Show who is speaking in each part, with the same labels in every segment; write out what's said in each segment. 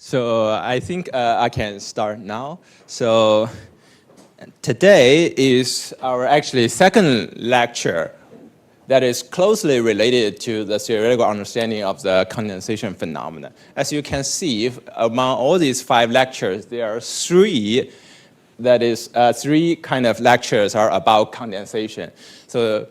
Speaker 1: So I think I can start now. So today is our actually second lecture that is closely related to the theoretical understanding of the condensation phenomenon. As you can see, among all these 5 lectures, there are three kind of lectures are about condensation. So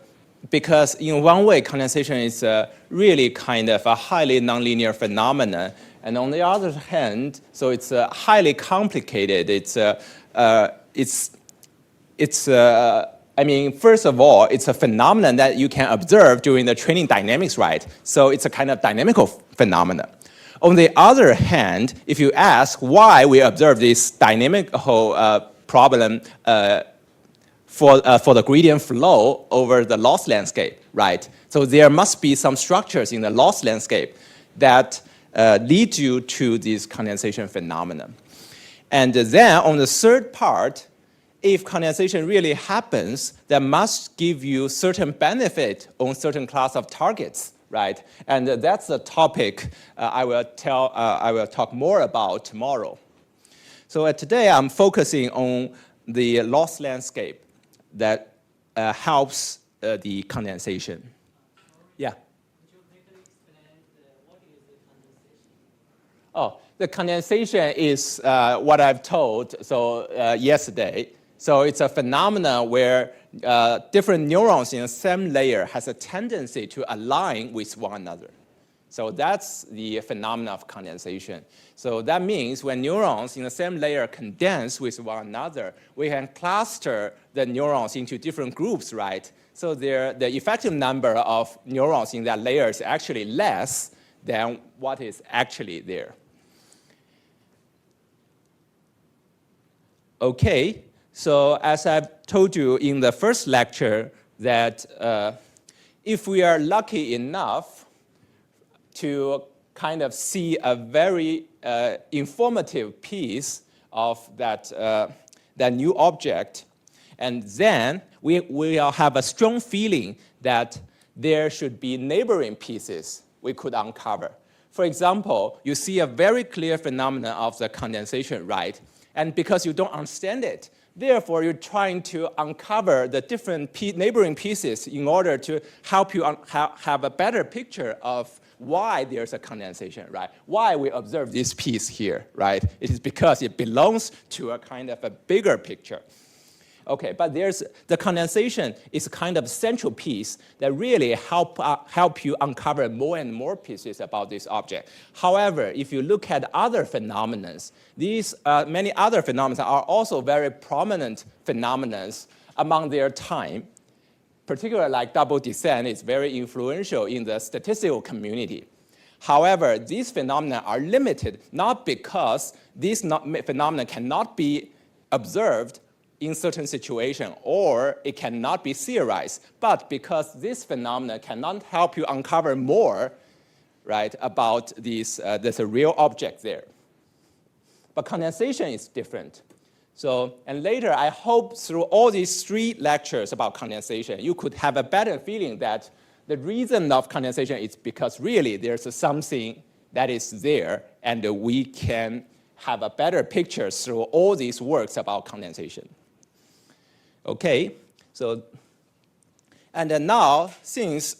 Speaker 1: because in one way, condensation is really kind of a highly nonlinear phenomenon. And on the other hand, so it's highly complicated. I mean, first of all, it's a phenomenon that you can observe during the training dynamics, right? So it's a kind of dynamical phenomenon. On the other hand, if you ask why we observe this dynamical problem for the gradient flow over the loss landscape, right? So there must be some structures in the loss landscape that lead you to this condensation phenomenon. And then on the third part, if condensation really happens, that must give you certain benefit on certain class of targets, right? And that's the topic I will talk more about tomorrow. So today I'm focusing on the loss landscape that helps the condensation. Yeah. Could you briefly explain what is the condensation? Oh, the condensation is what I've told yesterday. So it's a phenomenon where different neurons in the same layer has a tendency to align with one another. So that's the phenomenon of condensation. So that means when neurons in the same layer condense with one another, we can cluster the neurons into different groups, right? So the effective number of neurons in that layer is actually less than what is actually there. Okay. So as I've told you in the first lecture that if we are lucky enough to kind of see a very informative piece of that new object, and then we will have a strong feeling that there should be neighboring pieces we could uncover. For example, you see a very clear phenomenon of the condensation, right? And because you don't understand it, therefore, you're trying to uncover the different neighboring pieces in order to help you have a better picture of why there's a condensation, right? Why we observe this piece here, right? It is because it belongs to a kind of a bigger picture. Okay, but the condensation is a kind of central piece that really help you uncover more and more pieces about this object. However, if you look at other phenomena, these many other phenomena are also very prominent phenomena among their time. Particularly like double descent is very influential in the statistical community. However, these phenomena are limited not because these phenomena cannot be observed in certain situation, or it cannot be theorized, but because this phenomena cannot help you uncover more, right, about there's a real object there. But condensation is different. So, and later, I hope through all these 3 lectures about condensation, you could have a better feeling that the reason of condensation is because really there's something that is there, and we can have a better picture through all these works about condensation. Okay, so, and then now, since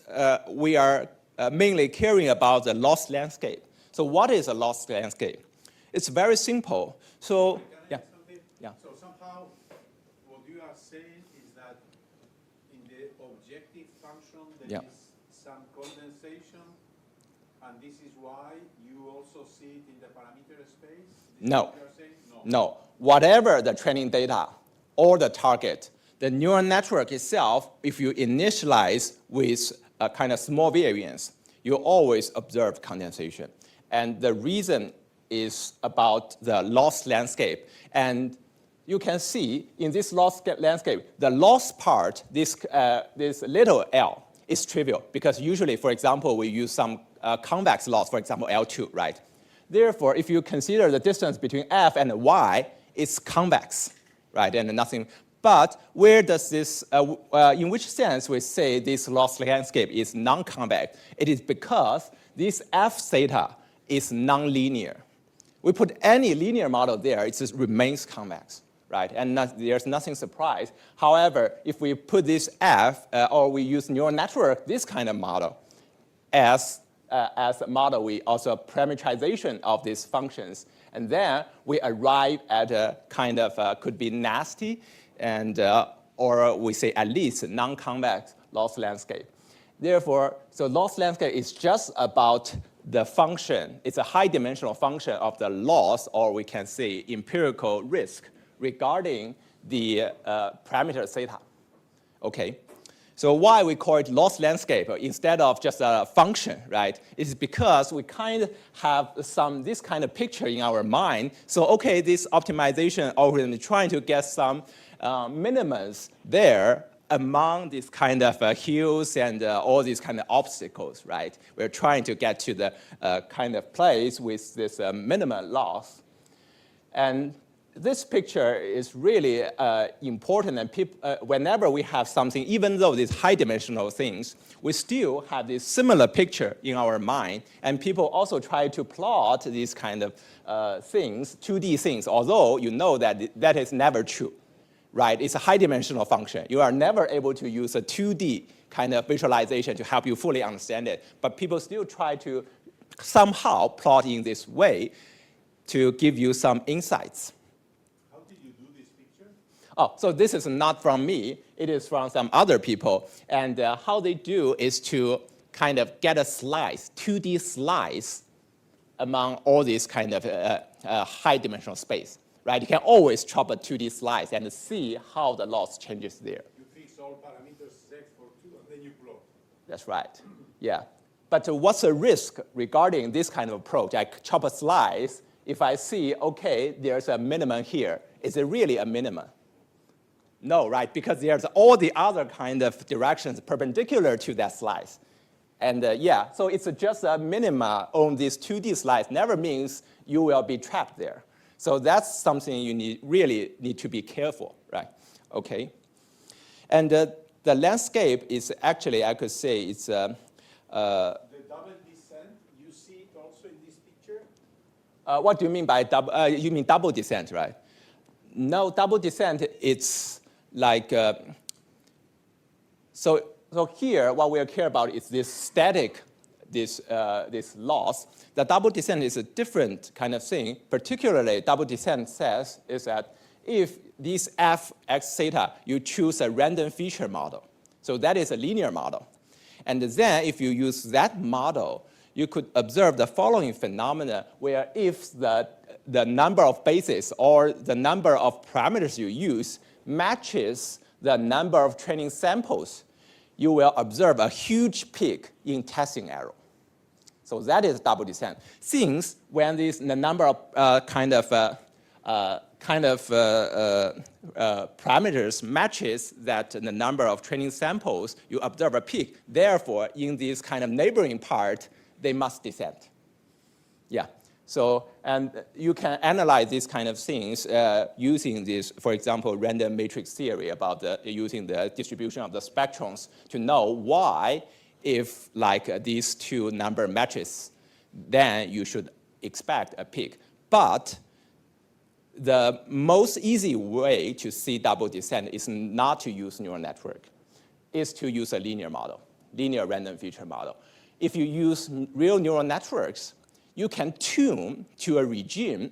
Speaker 1: we are mainly caring about the loss landscape, so what is a loss landscape? It's very simple. So, yeah. Yeah.
Speaker 2: So somehow, what you are saying is that in the objective function, there is some condensation, and this is why you also see it in the parameter space?
Speaker 1: No. No. Whatever the training data or the target, the neural network itself, if you initialize with a kind of small variance, you always observe condensation. And the reason is about the loss landscape. And you can see in this loss landscape, the loss part, this little L, is trivial because usually, for example, we use some convex loss, for example, L2, right? Therefore, if you consider the distance between F and Y, it's convex, right? And nothing. But where does this, in which sense we say this loss landscape is non-convex? It is because this F theta is nonlinear. We put any linear model there, it just remains convex, right? And there's nothing surprise. However, if we put this F, or we use neural network, this kind of model, as a model, we also parameterization of these functions. And then we arrive at a kind of, could be nasty, and, or we say at least non-convex loss landscape. Therefore, so loss landscape is just about the function. It's a high-dimensional function of the loss, or we can say empirical risk regarding the parameter theta. Okay. So why we call it loss landscape instead of just a function, right? It's because we kind of have this kind of picture in our mind. So okay, this optimization algorithm is trying to get some minimums there among these kind of hills and all these kind of obstacles, right? We're trying to get to the kind of place with this minimum loss. And this picture is really important, and whenever we have something, even though these high-dimensional things, we still have this similar picture in our mind, and people also try to plot these kind of things, 2D things, although you know that that is never true, right? It's a high-dimensional function. You are never able to use a 2D kind of visualization to help you fully understand it, but people still try to somehow plot in this way to give you some insights. Oh, so this is not from me. It is from some other people. And how they do is to kind of get a slice, 2D slice, among all these kind of high-dimensional space, right? You can always chop a 2D slice and see how the loss changes there.
Speaker 2: You fix all parameters Z for 2, and then you plot.
Speaker 1: That's right. Yeah. But what's the risk regarding this kind of approach? I chop a slice. If I see, OK, there's a minimum here, is it really a minimum? No, right, because there's all the other kind of directions perpendicular to that slice. And yeah, so it's just a minima on this 2D slice never means you will be trapped there. So that's something you really need to be careful, right? Okay. And the landscape is actually, I could say, it's the
Speaker 2: double descent, you see it also in this picture?
Speaker 1: What do you mean by double? You mean double descent, right? No, double descent, it's like, so here, what we care about is this static, this loss. The double descent is a different kind of thing. Particularly, double descent says is that if these f x theta, you choose a random feature model. So that is a linear model. And then if you use that model, you could observe the following phenomena where if the number of bases or the number of parameters you use matches the number of training samples, you will observe a huge peak in testing error. So that is double descent. Since when the number of parameters matches that the number of training samples, you observe a peak. Therefore, in this kind of neighboring part, they must descend. Yeah. So, and you can analyze these kind of things using this, for example, random matrix theory about using the distribution of the spectrums to know why, if like these two number matches, then you should expect a peak. But the most easy way to see double descent is not to use neural network, is to use a linear model, linear random feature model. If you use real neural networks, you can tune to a regime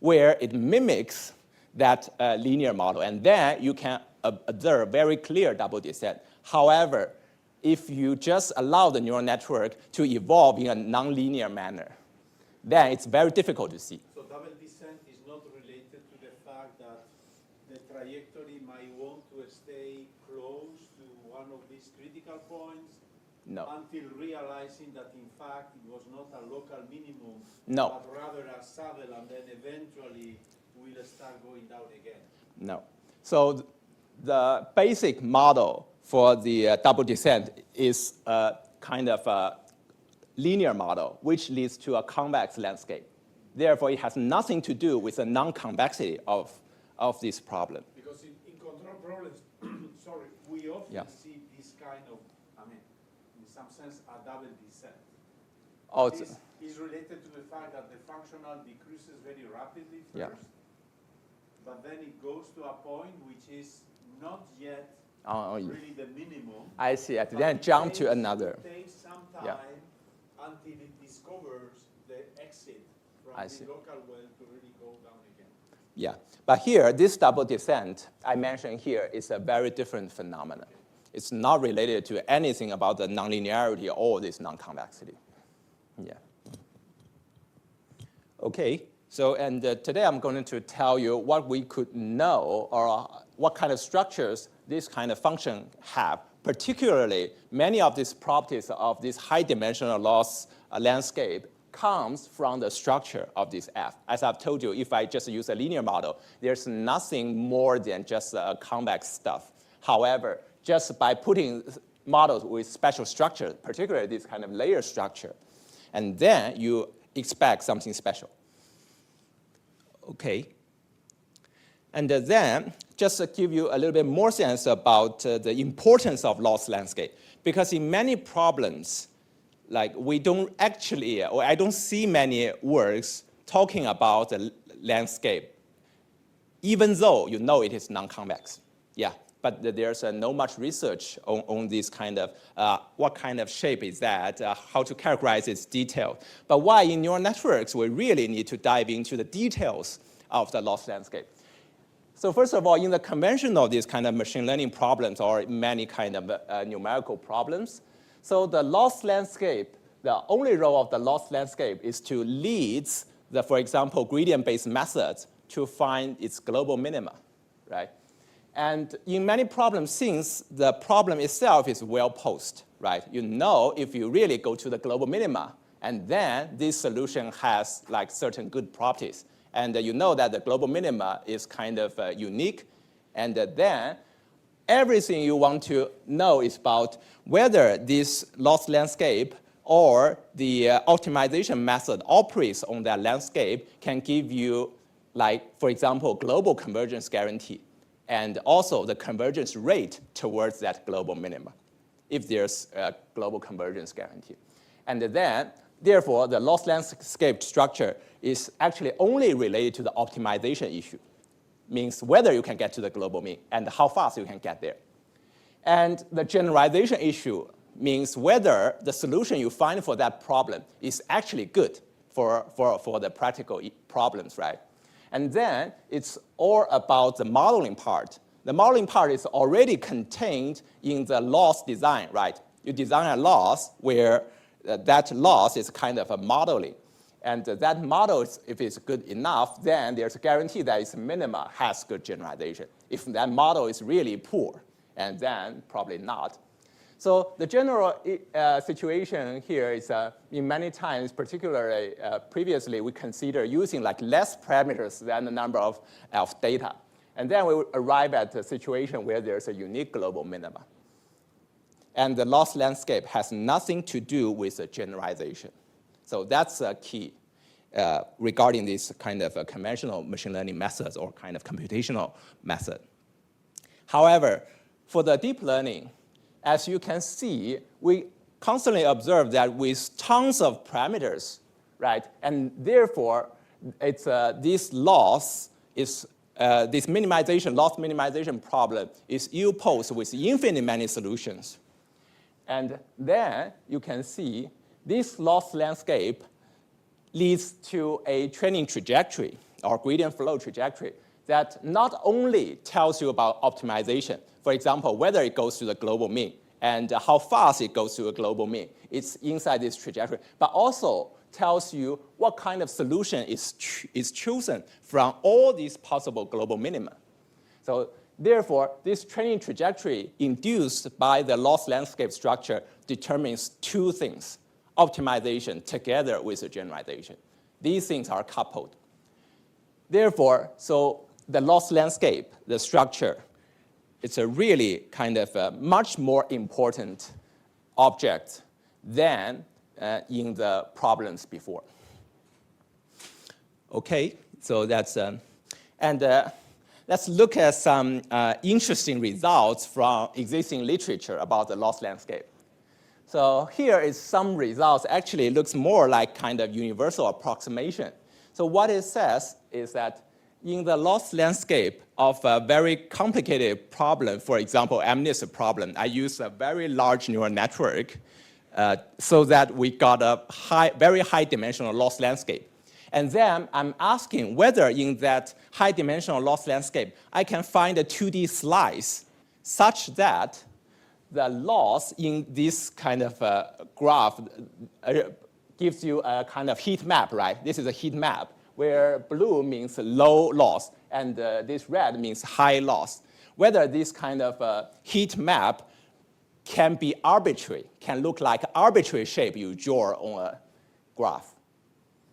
Speaker 1: where it mimics that linear model, and then you can observe very clear double descent. However, if you just allow the neural network to evolve in a nonlinear manner, then it's very difficult to see.
Speaker 2: So double descent is not related to the fact that the trajectory might want to stay close to one of these critical points?
Speaker 1: No.
Speaker 2: Until realizing that, in fact, it was not a local minimum,
Speaker 1: no.
Speaker 2: but rather a saddle, and then eventually will start going down again.
Speaker 1: No. So the basic model for the double descent is a kind of a linear model, which leads to a convex landscape. Therefore, it has nothing to do with the non-convexity of this problem.
Speaker 2: Because in control problems, sorry, we often see this kind of, I mean, in some sense, a double descent.
Speaker 1: Oh,
Speaker 2: this is related to the fact that the functional decreases very rapidly first,
Speaker 1: yeah.
Speaker 2: but then it goes to a point which is not yet really the minimum.
Speaker 1: I see. Then jump to another.
Speaker 2: It takes some time until it discovers the exit from the local well to really go down again.
Speaker 1: Yeah, but here, this double descent I mentioned here is a very different phenomenon. It's not related to anything about the nonlinearity or this non-convexity. Yeah. Okay, so and today I'm going to tell you what we could know or what kind of structures this kind of function have. Particularly, many of these properties of this high-dimensional loss landscape comes from the structure of this F. As I've told you, if I just use a linear model, there's nothing more than just convex stuff. However, just by putting models with special structure, particularly this kind of layer structure, and then you expect something special. Okay. And then, just to give you a little bit more sense about the importance of loss landscape, because in many problems, like we don't actually, or I don't see many works talking about the landscape, even though you know it is non-convex. Yeah, but there's no much research on this kind of, what kind of shape is that, how to characterize its detail. But why in neural networks we really need to dive into the details of the loss landscape. So first of all, in the convention of these kind of machine learning problems or many kind of numerical problems, so the loss landscape, the only role of the loss landscape is to lead the, for example, gradient-based methods to find its global minima, right? And in many problems, since the problem itself is well posed, right? You know if you really go to the global minima, and then this solution has like certain good properties. And you know that the global minima is kind of unique. And then everything you want to know is about whether this loss landscape or the optimization method operates on that landscape can give you, like, for example, global convergence guarantee, and also the convergence rate towards that global minima, if there's a global convergence guarantee. And then, therefore, the loss landscape structure is actually only related to the optimization issue, means whether you can get to the global mean and how fast you can get there. And the generalization issue means whether the solution you find for that problem is actually good for the practical problems, right? And then it's all about the modeling part. The modeling part is already contained in the loss design, right? You design a loss where that loss is kind of a modeling. And that model, if it's good enough, then there's a guarantee that its minima has good generalization. If that model is really poor, and then probably not. So the general situation here is in many times, particularly previously, we consider using like less parameters than the number of data. And then we arrive at a situation where there's a unique global minima. And the loss landscape has nothing to do with the generalization. So that's a key regarding this kind of conventional machine learning methods or kind of computational method. However, for the deep learning, as you can see, we constantly observe that with tons of parameters, right? And therefore, it's this loss is this minimization, loss minimization problem is ill-posed with infinitely many solutions. And then you can see this loss landscape leads to a training trajectory or gradient flow trajectory that not only tells you about optimization, for example, whether it goes to the global mean and how fast it goes to a global mean, it's inside this trajectory, but also tells you what kind of solution is chosen from all these possible global minima. So therefore, this training trajectory induced by the loss landscape structure determines two things: optimization together with the generalization. These things are coupled. Therefore, so the loss landscape, the structure, it's a really kind of a much more important object than in the problems before. Okay, so that's, let's look at some interesting results from existing literature about the loss landscape. So here is some results. Actually, it looks more like kind of universal approximation. So what it says is that in the loss landscape of a very complicated problem, for example, amnesty problem, I use a very large neural network so that we got a very high dimensional loss landscape. And then I'm asking whether in that high dimensional loss landscape, I can find a 2D slice such that the loss in this kind of graph gives you a kind of heat map, right? This is a heat map where blue means low loss and this red means high loss. Whether this kind of heat map can be arbitrary, can look like arbitrary shape you draw on a graph.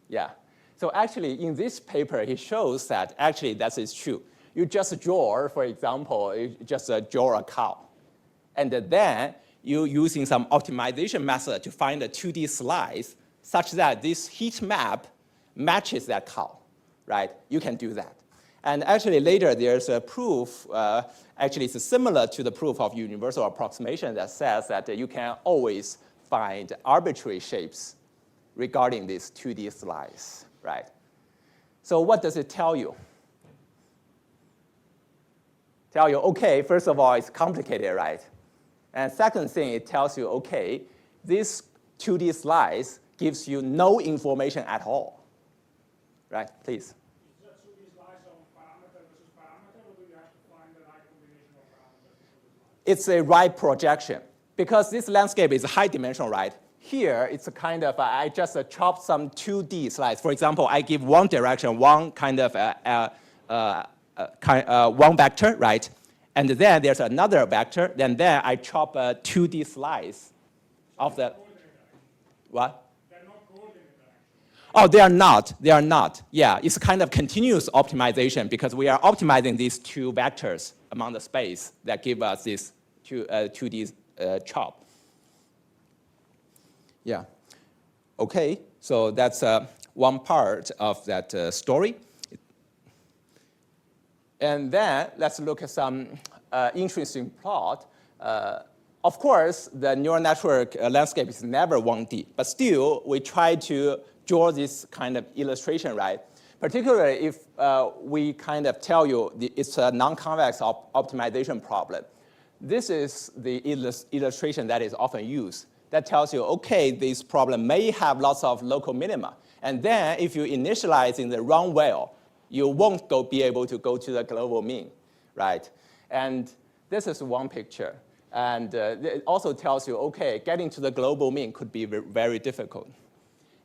Speaker 1: Yeah. So actually, in this paper, he shows that actually that is true. You just draw, for example, you just draw a cow. And then you using some optimization method to find a 2D slice such that this heat map matches that cow, right? You can do that. And actually later there's a proof, actually it's similar to the proof of universal approximation that says that you can always find arbitrary shapes regarding this 2D slice, right? So what does it tell you? Tell you, okay, first of all, it's complicated, right? And second thing, it tells you, okay, this 2D slice gives you no information at all. Right, please.
Speaker 3: Is that 2D slice on parameter versus parameter, or do you have to find the right combination of parameters?
Speaker 1: It's a right projection. Because this landscape is high dimensional, right? Here, it's a kind of, I just chopped some 2D slice. For example, I give one direction, one kind of, one vector, right? And then there's another vector, then I chop a 2D slice of the, what? Oh, they are not. They are not. Yeah, it's kind of continuous optimization because we are optimizing these two vectors among the space that give us this 2D chop. Yeah. Okay, so that's one part of that story. And then let's look at some interesting plot. Of course, the neural network landscape is never 1D, but still we try to draw this kind of illustration, right? Particularly if we kind of tell you it's a non-convex optimization problem. This is the illustration that is often used. That tells you, okay, this problem may have lots of local minima. And then if you initialize in the wrong way, you won't be able to go to the global mean, right? And this is one picture. And it also tells you, okay, getting to the global mean could be very difficult.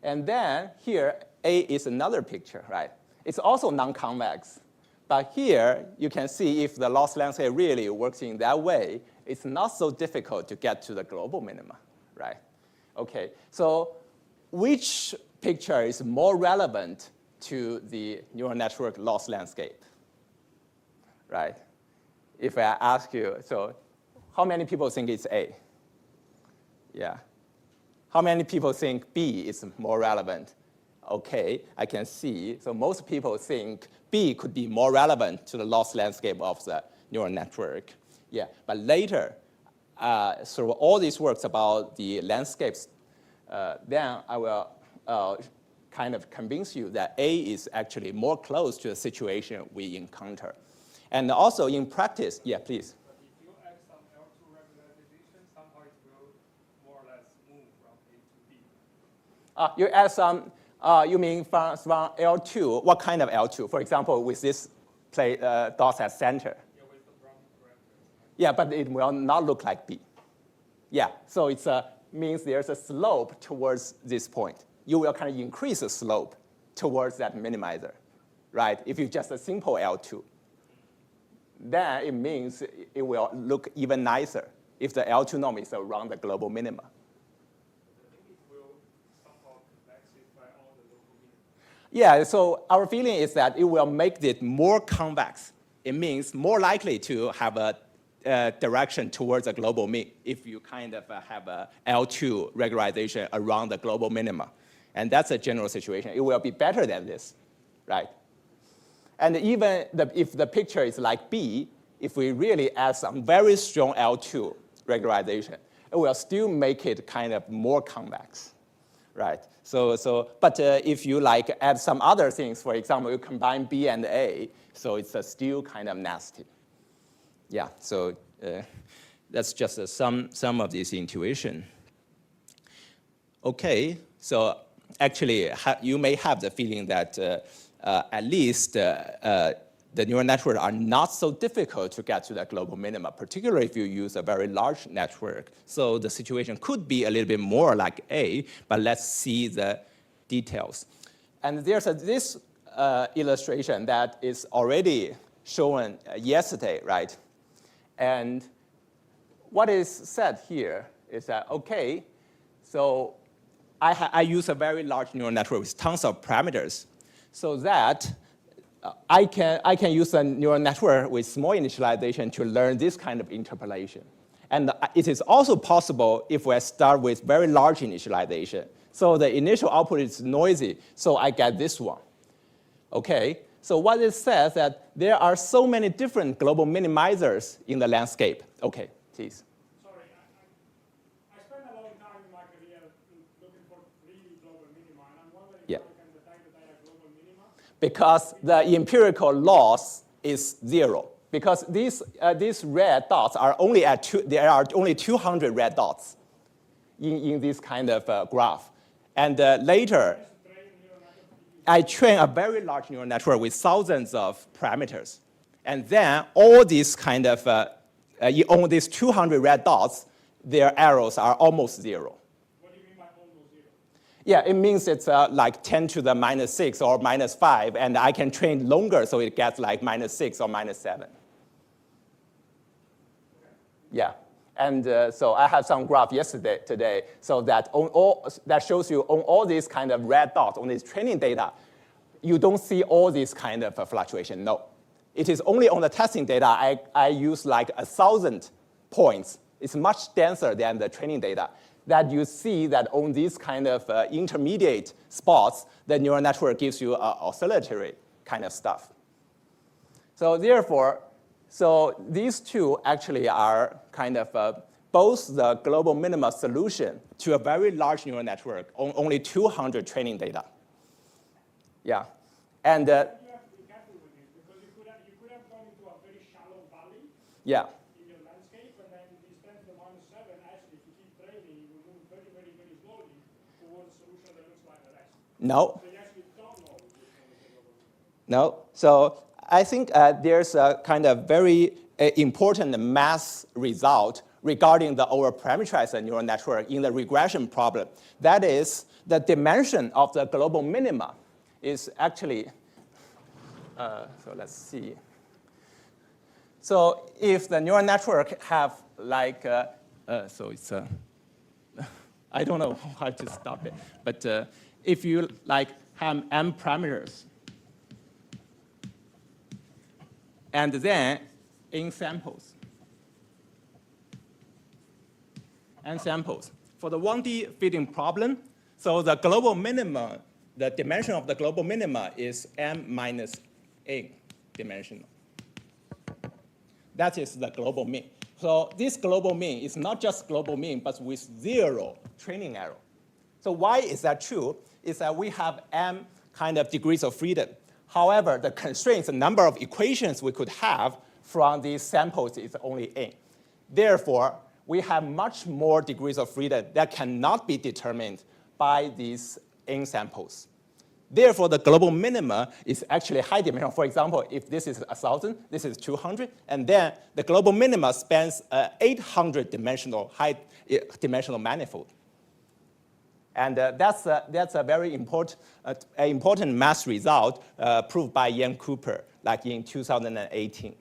Speaker 1: And then here, A is another picture, right? It's also non-convex. But here, you can see if the loss landscape really works in that way, it's not so difficult to get to the global minima, right? Okay, so which picture is more relevant to the neural network loss landscape, right? If I ask you, so how many people think it's A? Yeah. How many people think B is more relevant? Okay, I can see. So most people think B could be more relevant to the loss landscape of the neural network. Yeah, but later, through all these works about the landscapes, then I will kind of convince you that A is actually more close to the situation we encounter. And also in practice, yeah, please. You add some, you mean from L2, what kind of L2? For example, with this dots at center.
Speaker 3: Yeah, with the brown parameters.
Speaker 1: Yeah, but it will not look like B. Yeah, so it means there's a slope towards this point. You will kind of increase the slope towards that minimizer, right? If you just a simple L2. Then it means it will look even nicer if the L2 norm is around the global minima. Yeah, so our feeling is that it will make it more convex. It means more likely to have a direction towards a global mean if you kind of have a L2 regularization around the global minima. And that's a general situation. It will be better than this, right? And even if the picture is like B, if we really add some very strong L2 regularization, it will still make it kind of more convex, right? But if you like add some other things, for example, you combine B and A, so it's still kind of nasty. Yeah, so that's just some of this intuition. Okay, so actually you may have the feeling that at least the neural networks are not so difficult to get to the global minima, particularly if you use a very large network. So the situation could be a little bit more like A, but let's see the details. And there's this illustration that is already shown yesterday, right? And what is said here is that, okay, so I use a very large neural network with tons of parameters so that I can use a neural network with small initialization to learn this kind of interpolation. And it is also possible if we start with very large initialization. So the initial output is noisy, so I get this one. Okay, so what it says that there are so many different global minimizers in the landscape. Okay, please.
Speaker 3: Sorry, I spent a long time in my career looking for really global minima, and I'm wondering how I can detect that they are global minima.
Speaker 1: Because the empirical loss is 0. Because these red dots are only there are only 200 red dots in this kind of graph. And later, I train a very large neural network with thousands of parameters. And then all these kind of, on these 200 red dots, their errors are almost 0.
Speaker 3: What do you mean by almost 0?
Speaker 1: Yeah, it means it's like 10 to the minus 6 or minus 5, and I can train longer, so it gets like minus 6 or minus 7. Yeah, and so I had some graph today, so that that shows you on all these kind of red dots on this training data, you don't see all these kind of fluctuation. No, it is only on the testing data. I use like 1,000 points. It's much denser than the training data. That you see that on these kind of intermediate spots, the neural network gives you oscillatory kind of stuff. So therefore, so these two actually are kind of both the global minima solution to a very large neural network on only 200 training data. Yeah, and
Speaker 3: You have to be careful with this because you could have gone into a very shallow valley.
Speaker 1: Yeah.
Speaker 3: In your landscape, and then these 10 to the minus 7, actually, if you keep training, you will move very, very, very slowly towards a solution that looks like the rest.
Speaker 1: No.
Speaker 3: So you actually don't know which one is the global minima.
Speaker 1: No. So I think there's a kind of very important math result regarding the overparameterized neural network in the regression problem. That is, the dimension of the global minima is actually, so let's see. So if the neural network have like, so it's, I don't know how to stop it, but if you like have m parameters, and then n samples. For the 1D fitting problem, so the global minima, the dimension of the global minima is m minus n dimensional. That is the global mean. So this global mean is not just global mean, but with 0 training error. So why is that true? Is that we have m kind of degrees of freedom. However, the constraints, the number of equations we could have from these samples is only n. Therefore, we have much more degrees of freedom that cannot be determined by these n samples. Therefore, the global minima is actually high dimensional. For example, if this is 1,000, this is 200, and then the global minima spans 800 dimensional high dimensional manifold. And that's a very important math result proved by Ian Cooper, like in 2018.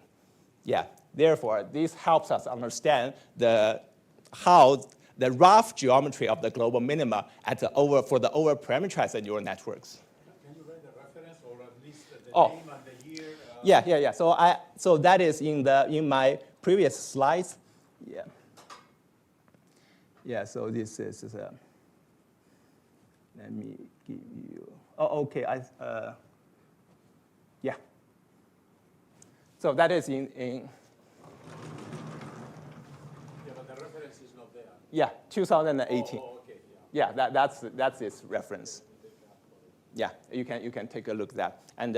Speaker 1: Yeah. Therefore, this helps us understand how the rough geometry of the global minima for the overparameterized neural networks.
Speaker 2: Can you write the reference or at least the
Speaker 1: Oh.
Speaker 2: name and the year?
Speaker 1: Yeah. So that is in my previous slides. Yeah. Yeah. So this is let me give you. Oh, okay. Yeah. So that is in.
Speaker 2: Yeah, but the reference reference is not there.
Speaker 1: Yeah, 2018.
Speaker 2: Oh, okay, yeah.
Speaker 1: Yeah, that's its reference. Yeah, you can take a look at that. And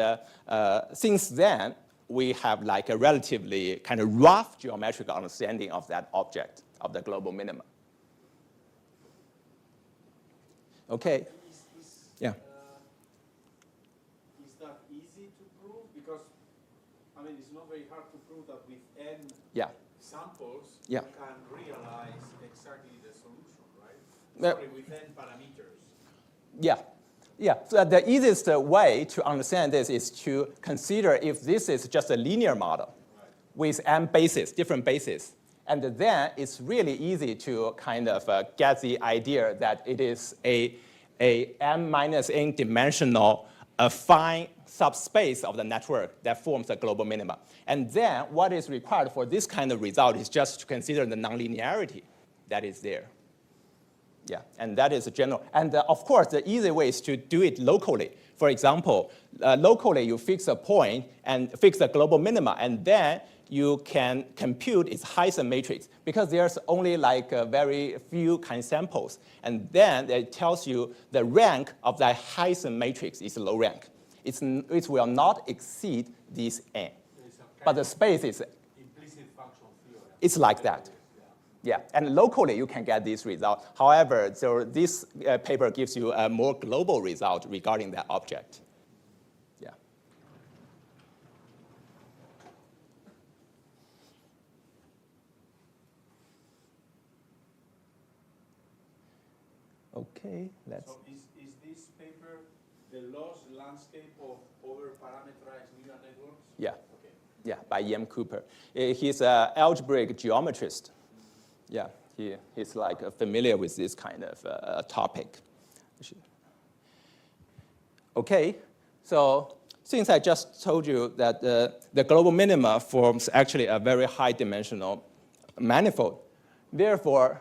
Speaker 1: since then, we have like a relatively kind of rough geometrical understanding of that object, of the global minima. Okay. Yeah.
Speaker 2: Is that easy to prove? Because, I mean, it's not very hard to prove that with n samples, you can realize exactly the solution, right? Sorry, with n parameters.
Speaker 1: Yeah. Yeah, so the easiest way to understand this is to consider if this is just a linear model with m bases, different bases. And then it's really easy to kind of get the idea that it is a m minus n dimensional affine subspace of the network that forms the global minima. And then what is required for this kind of result is just to consider the nonlinearity that is there. Yeah, and that is a general. And of course, the easy way is to do it locally. For example, locally you fix a point and fix the global minima, and then you can compute its Heisen matrix because there's only like a very few kind of samples. And then it tells you the rank of that Heisen matrix is low rank. It will not exceed this n. But the space is
Speaker 2: implicit function theorem.
Speaker 1: It's like that. Yeah, and locally you can get this result. However, this paper gives you a more global result regarding that object. Yeah. Okay, let's.
Speaker 2: So is this paper the loss landscape of over-parameterized neural networks?
Speaker 1: Yeah.
Speaker 2: Okay.
Speaker 1: Yeah, by E.M. Cooper. He's an algebraic geometrist. Yeah, he's like familiar with this kind of topic. Okay, so since I just told you that the global minima forms actually a very high dimensional manifold, therefore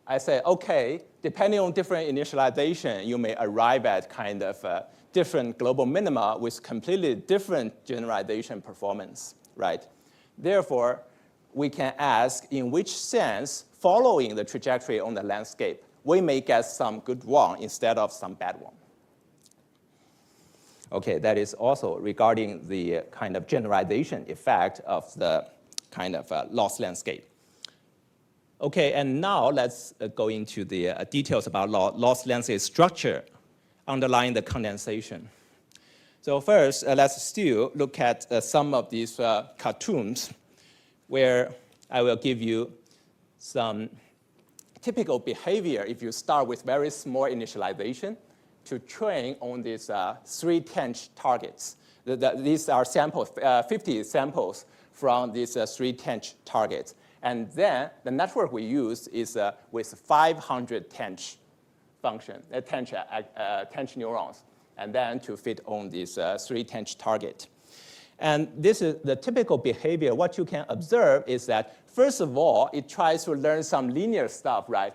Speaker 1: I say, okay, depending on different initialization, you may arrive at kind of different global minima with completely different generalization performance, right? Therefore, we can ask in which sense, following the trajectory on the landscape, we may get some good one instead of some bad one. Okay, that is also regarding the kind of generalization effect of the kind of loss landscape. Okay, and now let's go into the details about loss landscape structure underlying the condensation. So first, let's still look at some of these cartoons where I will give you some typical behavior if you start with very small initialization to train on these 3 tanh targets. These are samples, 50 samples from these 3 tanh targets. And then the network we use is with 500 tanh function, tanh neurons, and then to fit on this 3 tanh target. And this is the typical behavior. What you can observe is that, first of all, it tries to learn some linear stuff, right?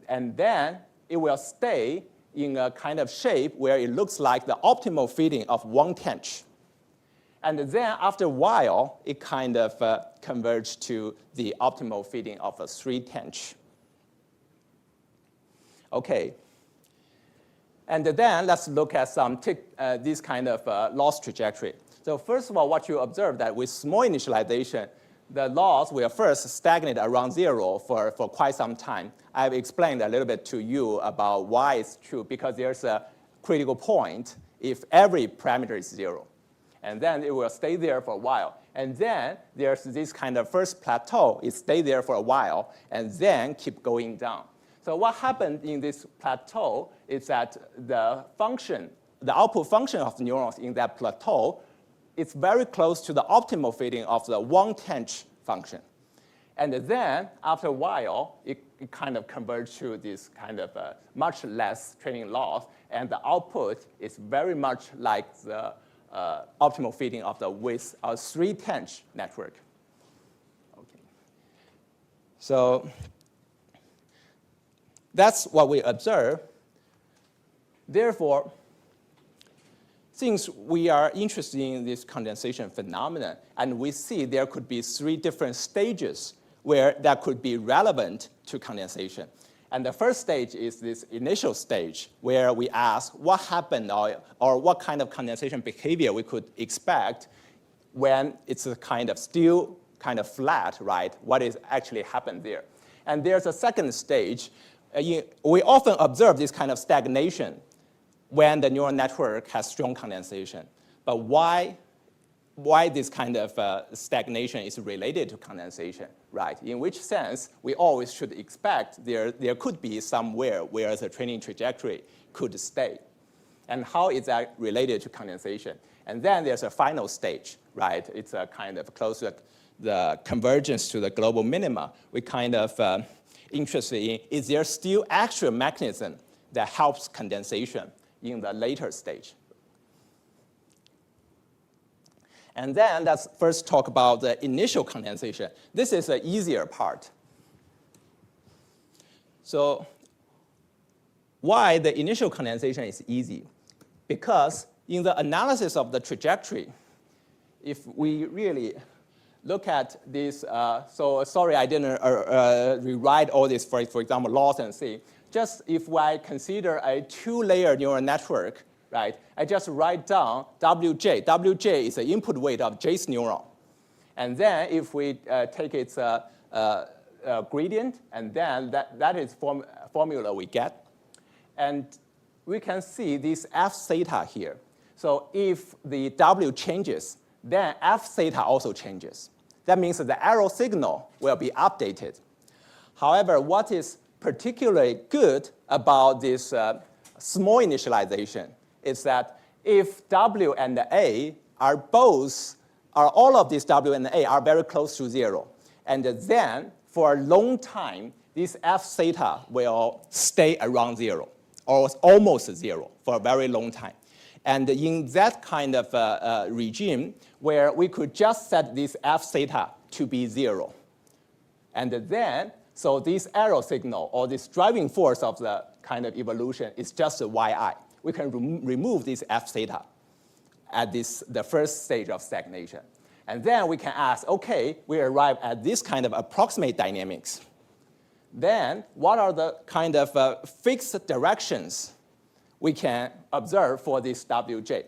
Speaker 1: And then it will stay in a kind of shape where it looks like the optimal fitting of 1 tanh. And then after a while, it kind of converges to the optimal fitting of a 3 tanh. Okay. And then let's look at some this kind of loss trajectory. So first of all, what you observe that with small initialization, the loss will first stagnate around 0 for quite some time. I've explained a little bit to you about why it's true, because there's a critical point if every parameter is 0. And then it will stay there for a while. And then there's this kind of first plateau. It stays there for a while, and then keep going down. So what happened in this plateau is that the function, the output function of the neurons in that plateau, it's very close to the optimal fitting of the 1 tanh function. And then, after a while, it kind of converges to this kind of much less training loss, and the output is very much like the optimal fitting of the with a 3 tanh network. Okay. So that's what we observe. Therefore, since we are interested in this condensation phenomenon, and we see there could be 3 different stages where that could be relevant to condensation. And the first stage is this initial stage where we ask what happened or what kind of condensation behavior we could expect when it's a kind of still kind of flat, right? What is actually happened there? And there's a second stage. We often observe this kind of stagnation when the neural network has strong condensation. But why this kind of stagnation is related to condensation, right? In which sense, we always should expect there could be somewhere where the training trajectory could stay. And how is that related to condensation? And then there's a final stage, right? It's a kind of close to the convergence to the global minima. We kind of interested in, is there still actual mechanism that helps condensation in the later stage? And then let's first talk about the initial condensation. This is the easier part. So why the initial condensation is easy? Because in the analysis of the trajectory, if we really look at this, so sorry I didn't rewrite all this, for example, loss and see. Just if I consider a two-layer neural network, right, I just write down Wj. Wj is the input weight of j's neuron. And then if we take its gradient, and then that is formula we get. And we can see this f theta here. So if the W changes, then f theta also changes. That means that the arrow signal will be updated. However, what is particularly good about this small initialization is that if W and A are all of these W and A are very close to 0, and then for a long time, this f theta will stay around 0, or almost 0 for a very long time. And in that kind of regime, where we could just set this f theta to be 0, and then, so this arrow signal, or this driving force of the kind of evolution is just a yi. We can remove this f theta at the first stage of stagnation. And then we can ask, okay, we arrive at this kind of approximate dynamics. Then what are the kind of fixed directions we can observe for this Wj?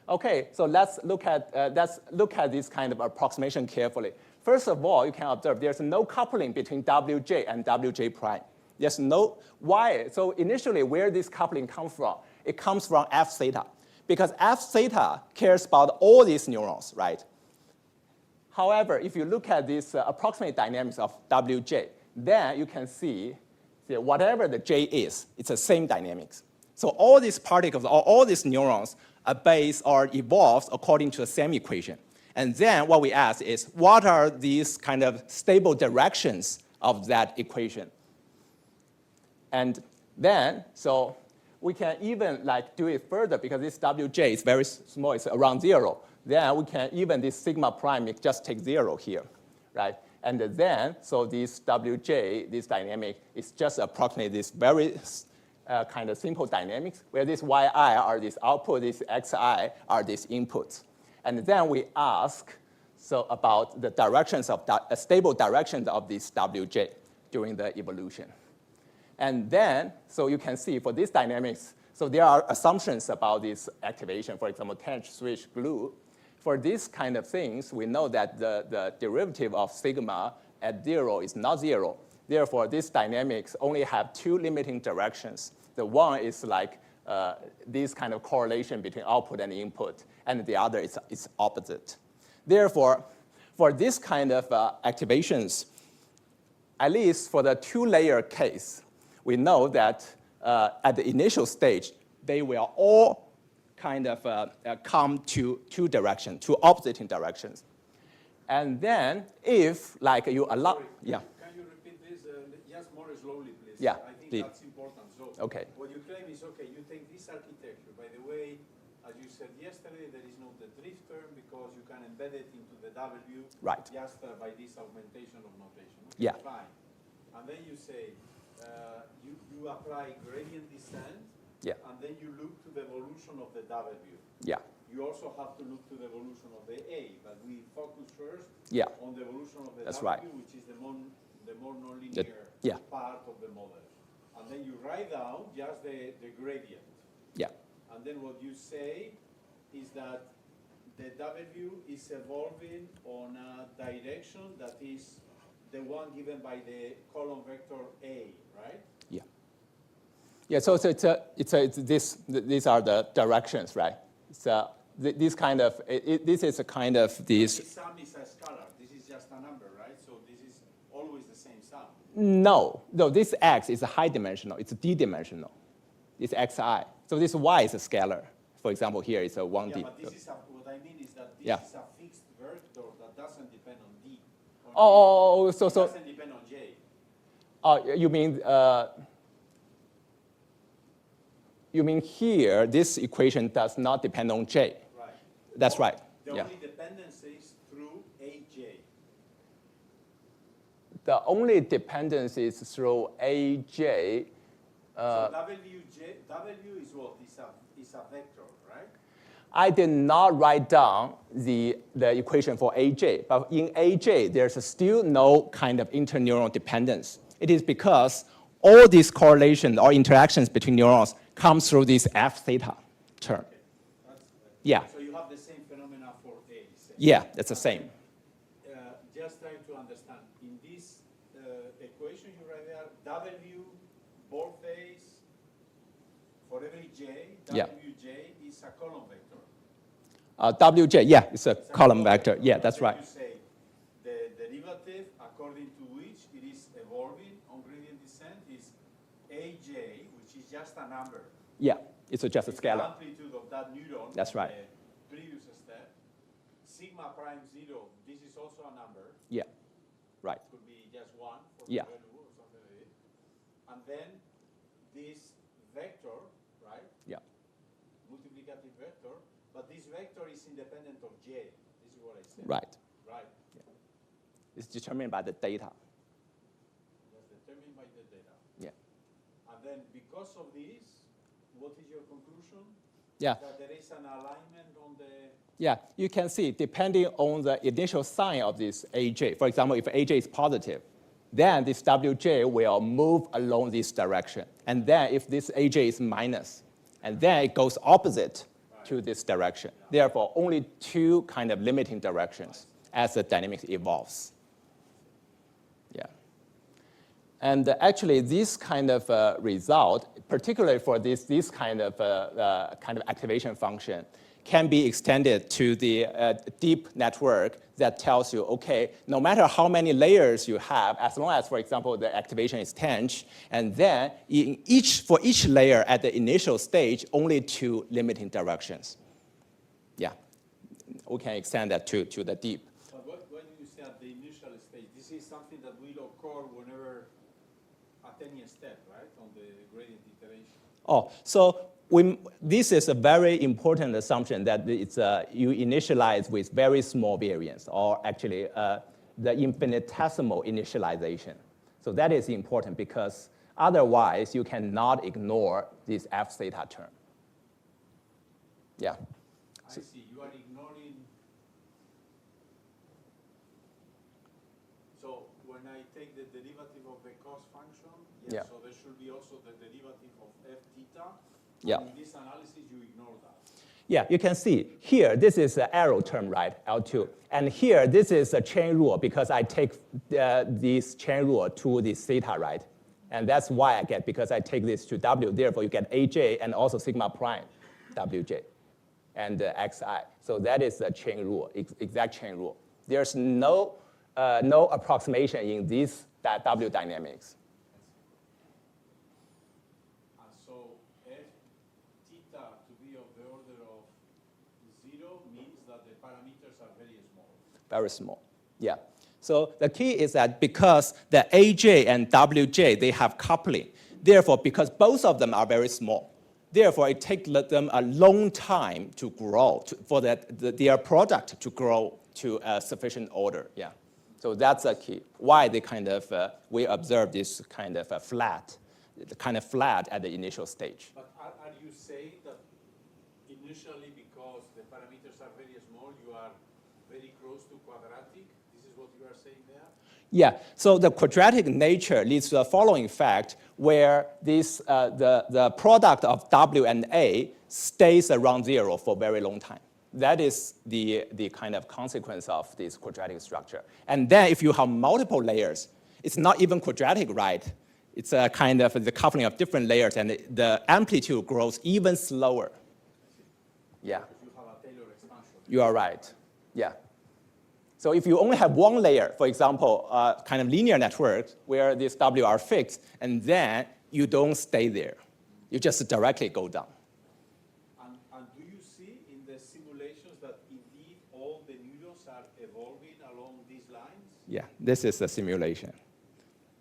Speaker 1: Okay, so let's look at this kind of approximation carefully. First of all, you can observe there's no coupling between Wj and Wj prime. There's no, why? So initially, where this coupling comes from? It comes from f theta. Because f theta cares about all these neurons, right? However, if you look at this approximate dynamics of Wj, then you can see whatever the j is, it's the same dynamics. So all these particles, or all these neurons, are based or evolved according to the same equation. And then what we ask is, what are these kind of stable directions of that equation? And then, so we can even do it further because this Wj is very small, it's around 0. Then we can even this sigma prime just take 0 here, right? And then, so this Wj, this dynamic, is just approximate this very kind of simple dynamics, where this yi are this output, this xi are these inputs. And then we ask about the directions of stable directions of this Wj during the evolution. And then, so you can see for these dynamics, so there are assumptions about this activation, for example, tangent switch glue. For these kind of things, we know that the derivative of sigma at 0 is not 0. Therefore, these dynamics only have two limiting directions. The one is this kind of correlation between output and input, and the other is opposite. Therefore, for this kind of activations, at least for the two-layer case, we know that at the initial stage, they will all kind of come to two directions, two opposing directions. And then if, you allow,
Speaker 2: Sorry,
Speaker 1: yeah.
Speaker 2: Can you repeat this just more slowly, please?
Speaker 1: Yeah,
Speaker 2: I think
Speaker 1: please.
Speaker 2: that's important. So
Speaker 1: Okay.
Speaker 2: what you claim is, okay, you take this architecture. By the way, as you said yesterday, there is no the drift term because you can embed it into the W
Speaker 1: Right.
Speaker 2: just by this augmentation of notation. Okay,
Speaker 1: Yeah.
Speaker 2: fine. And then you say, you apply gradient descent,
Speaker 1: Yeah.
Speaker 2: and then you look to the evolution of the W.
Speaker 1: Yeah.
Speaker 2: you also have to look to the evolution of the A, but we focus first
Speaker 1: Yeah.
Speaker 2: on the evolution of the
Speaker 1: That's
Speaker 2: W,
Speaker 1: right.
Speaker 2: which is the more nonlinear
Speaker 1: yeah.
Speaker 2: part of the model. And then you write down just the gradient.
Speaker 1: Yeah.
Speaker 2: And then what you say is that the W is evolving on a direction that is the one given by the column vector A, right?
Speaker 1: Yeah. Yeah, so these are the directions, right? So this kind of, this is a kind of
Speaker 2: This sum is a scalar. This is just a number, right? So this is always the same sum.
Speaker 1: No, this x is high dimensional. It's d-dimensional. It's xi. So this y is a scalar. For example, here it's a 1D.
Speaker 2: Yeah, but this is what I mean is that this
Speaker 1: Yeah.
Speaker 2: is a fixed vector that doesn't depend on D.
Speaker 1: Oh, so
Speaker 2: it doesn't depend on J.
Speaker 1: You mean here, this equation does not depend on J.
Speaker 2: Right.
Speaker 1: That's right.
Speaker 2: The
Speaker 1: Yeah.
Speaker 2: only dependence is through AJ.
Speaker 1: The only dependence is through AJ.
Speaker 2: So W is what? Is a vector, right?
Speaker 1: I did not write down the equation for AJ, but in AJ, there's still no kind of interneuron dependence. It is because all these correlations or interactions between neurons come through this F theta term. Yeah.
Speaker 2: So you have the same phenomena for A. Say.
Speaker 1: Yeah, that's the same.
Speaker 2: Just trying to understand. In this equation you write there, W both A's for every J,
Speaker 1: Yeah.
Speaker 2: Wj is a column vector.
Speaker 1: Wj, yeah, it's a column vector. Yeah, that's right.
Speaker 2: You say the derivative according to which it is evolving on gradient descent is Aj, which is just a number.
Speaker 1: Yeah, it's just a
Speaker 2: The
Speaker 1: scalar.
Speaker 2: amplitude of that neuron.
Speaker 1: That's right.
Speaker 2: The previous step. Sigma prime 0, this is also a number.
Speaker 1: Yeah, right.
Speaker 2: Could be just 1 for
Speaker 1: Yeah.
Speaker 2: value or something like it. And then this vector, right?
Speaker 1: Yeah,
Speaker 2: Multiplicative vector, but this vector is independent of J. This is what I said.
Speaker 1: right.
Speaker 2: Right.
Speaker 1: It's determined by the data.
Speaker 2: That's determined by the data.
Speaker 1: Yeah.
Speaker 2: And then because of this, what is your conclusion?
Speaker 1: Yeah.
Speaker 2: That there is an alignment on the...
Speaker 1: Yeah, you can see, depending on the initial sign of this AJ, for example, if AJ is positive, then this WJ will move along this direction. And then if this AJ is minus, and then it goes opposite to this direction. Therefore, only two kind of limiting directions as the dynamics evolves. Yeah. And actually, this kind of result, particularly for this kind of activation function, can be extended to the deep network that tells you, okay, no matter how many layers you have, as long as, for example, the activation is tangent, and then for each layer at the initial stage, only two limiting directions. Yeah, we can extend that to the deep.
Speaker 2: But when you say at the initial stage, this is something that will occur whenever at any step, right, on the gradient iteration?
Speaker 1: Oh, so this is a very important assumption that it's, you initialize with very small variance, or actually the infinitesimal initialization. So that is important because otherwise you cannot ignore this F theta term. Yeah.
Speaker 2: I see. You are ignoring. So when I take the derivative of the cos function, yes,
Speaker 1: Yeah.
Speaker 2: so there should be also the derivative of f theta.
Speaker 1: Yeah.
Speaker 2: And in this analysis, you ignore that.
Speaker 1: Yeah, you can see here, this is an arrow term, right, L2. And here, this is a chain rule because I take this chain rule to this theta, right? And that's why I get, because I take this to W. Therefore, you get AJ and also sigma prime WJ and XI. So that is the chain rule, exact chain rule. There's no approximation in this W dynamics.
Speaker 2: And so f theta to be of the order of 0 means that the parameters are very small.
Speaker 1: Very small, yeah. So the key is that because the AJ and WJ, they have coupling. Therefore, because both of them are very small, therefore it takes them a long time to grow, for their product to grow to a sufficient order, yeah. So that's the key. Why they kind of, we observe this kind of flat at the initial stage.
Speaker 2: But are you saying that initially because because the parameters are very small, you are very close to quadratic. This is what you are saying there?
Speaker 1: Yeah, so the quadratic nature leads to the following fact where this, the product of W and A stays around 0 for a very long time. That is the kind of consequence of this quadratic structure. And then if you have multiple layers, it's not even quadratic, right? It's a kind of the coupling of different layers, and the amplitude grows even slower. Yeah.
Speaker 2: You have a Taylor expansion.
Speaker 1: You are right. Yeah. So if you only have one layer, for example, kind of linear networks where these W are fixed, and then you don't stay there. You just directly go down.
Speaker 2: And do you see in the simulations that indeed all the neurons are evolving along these lines?
Speaker 1: Yeah, this is a simulation.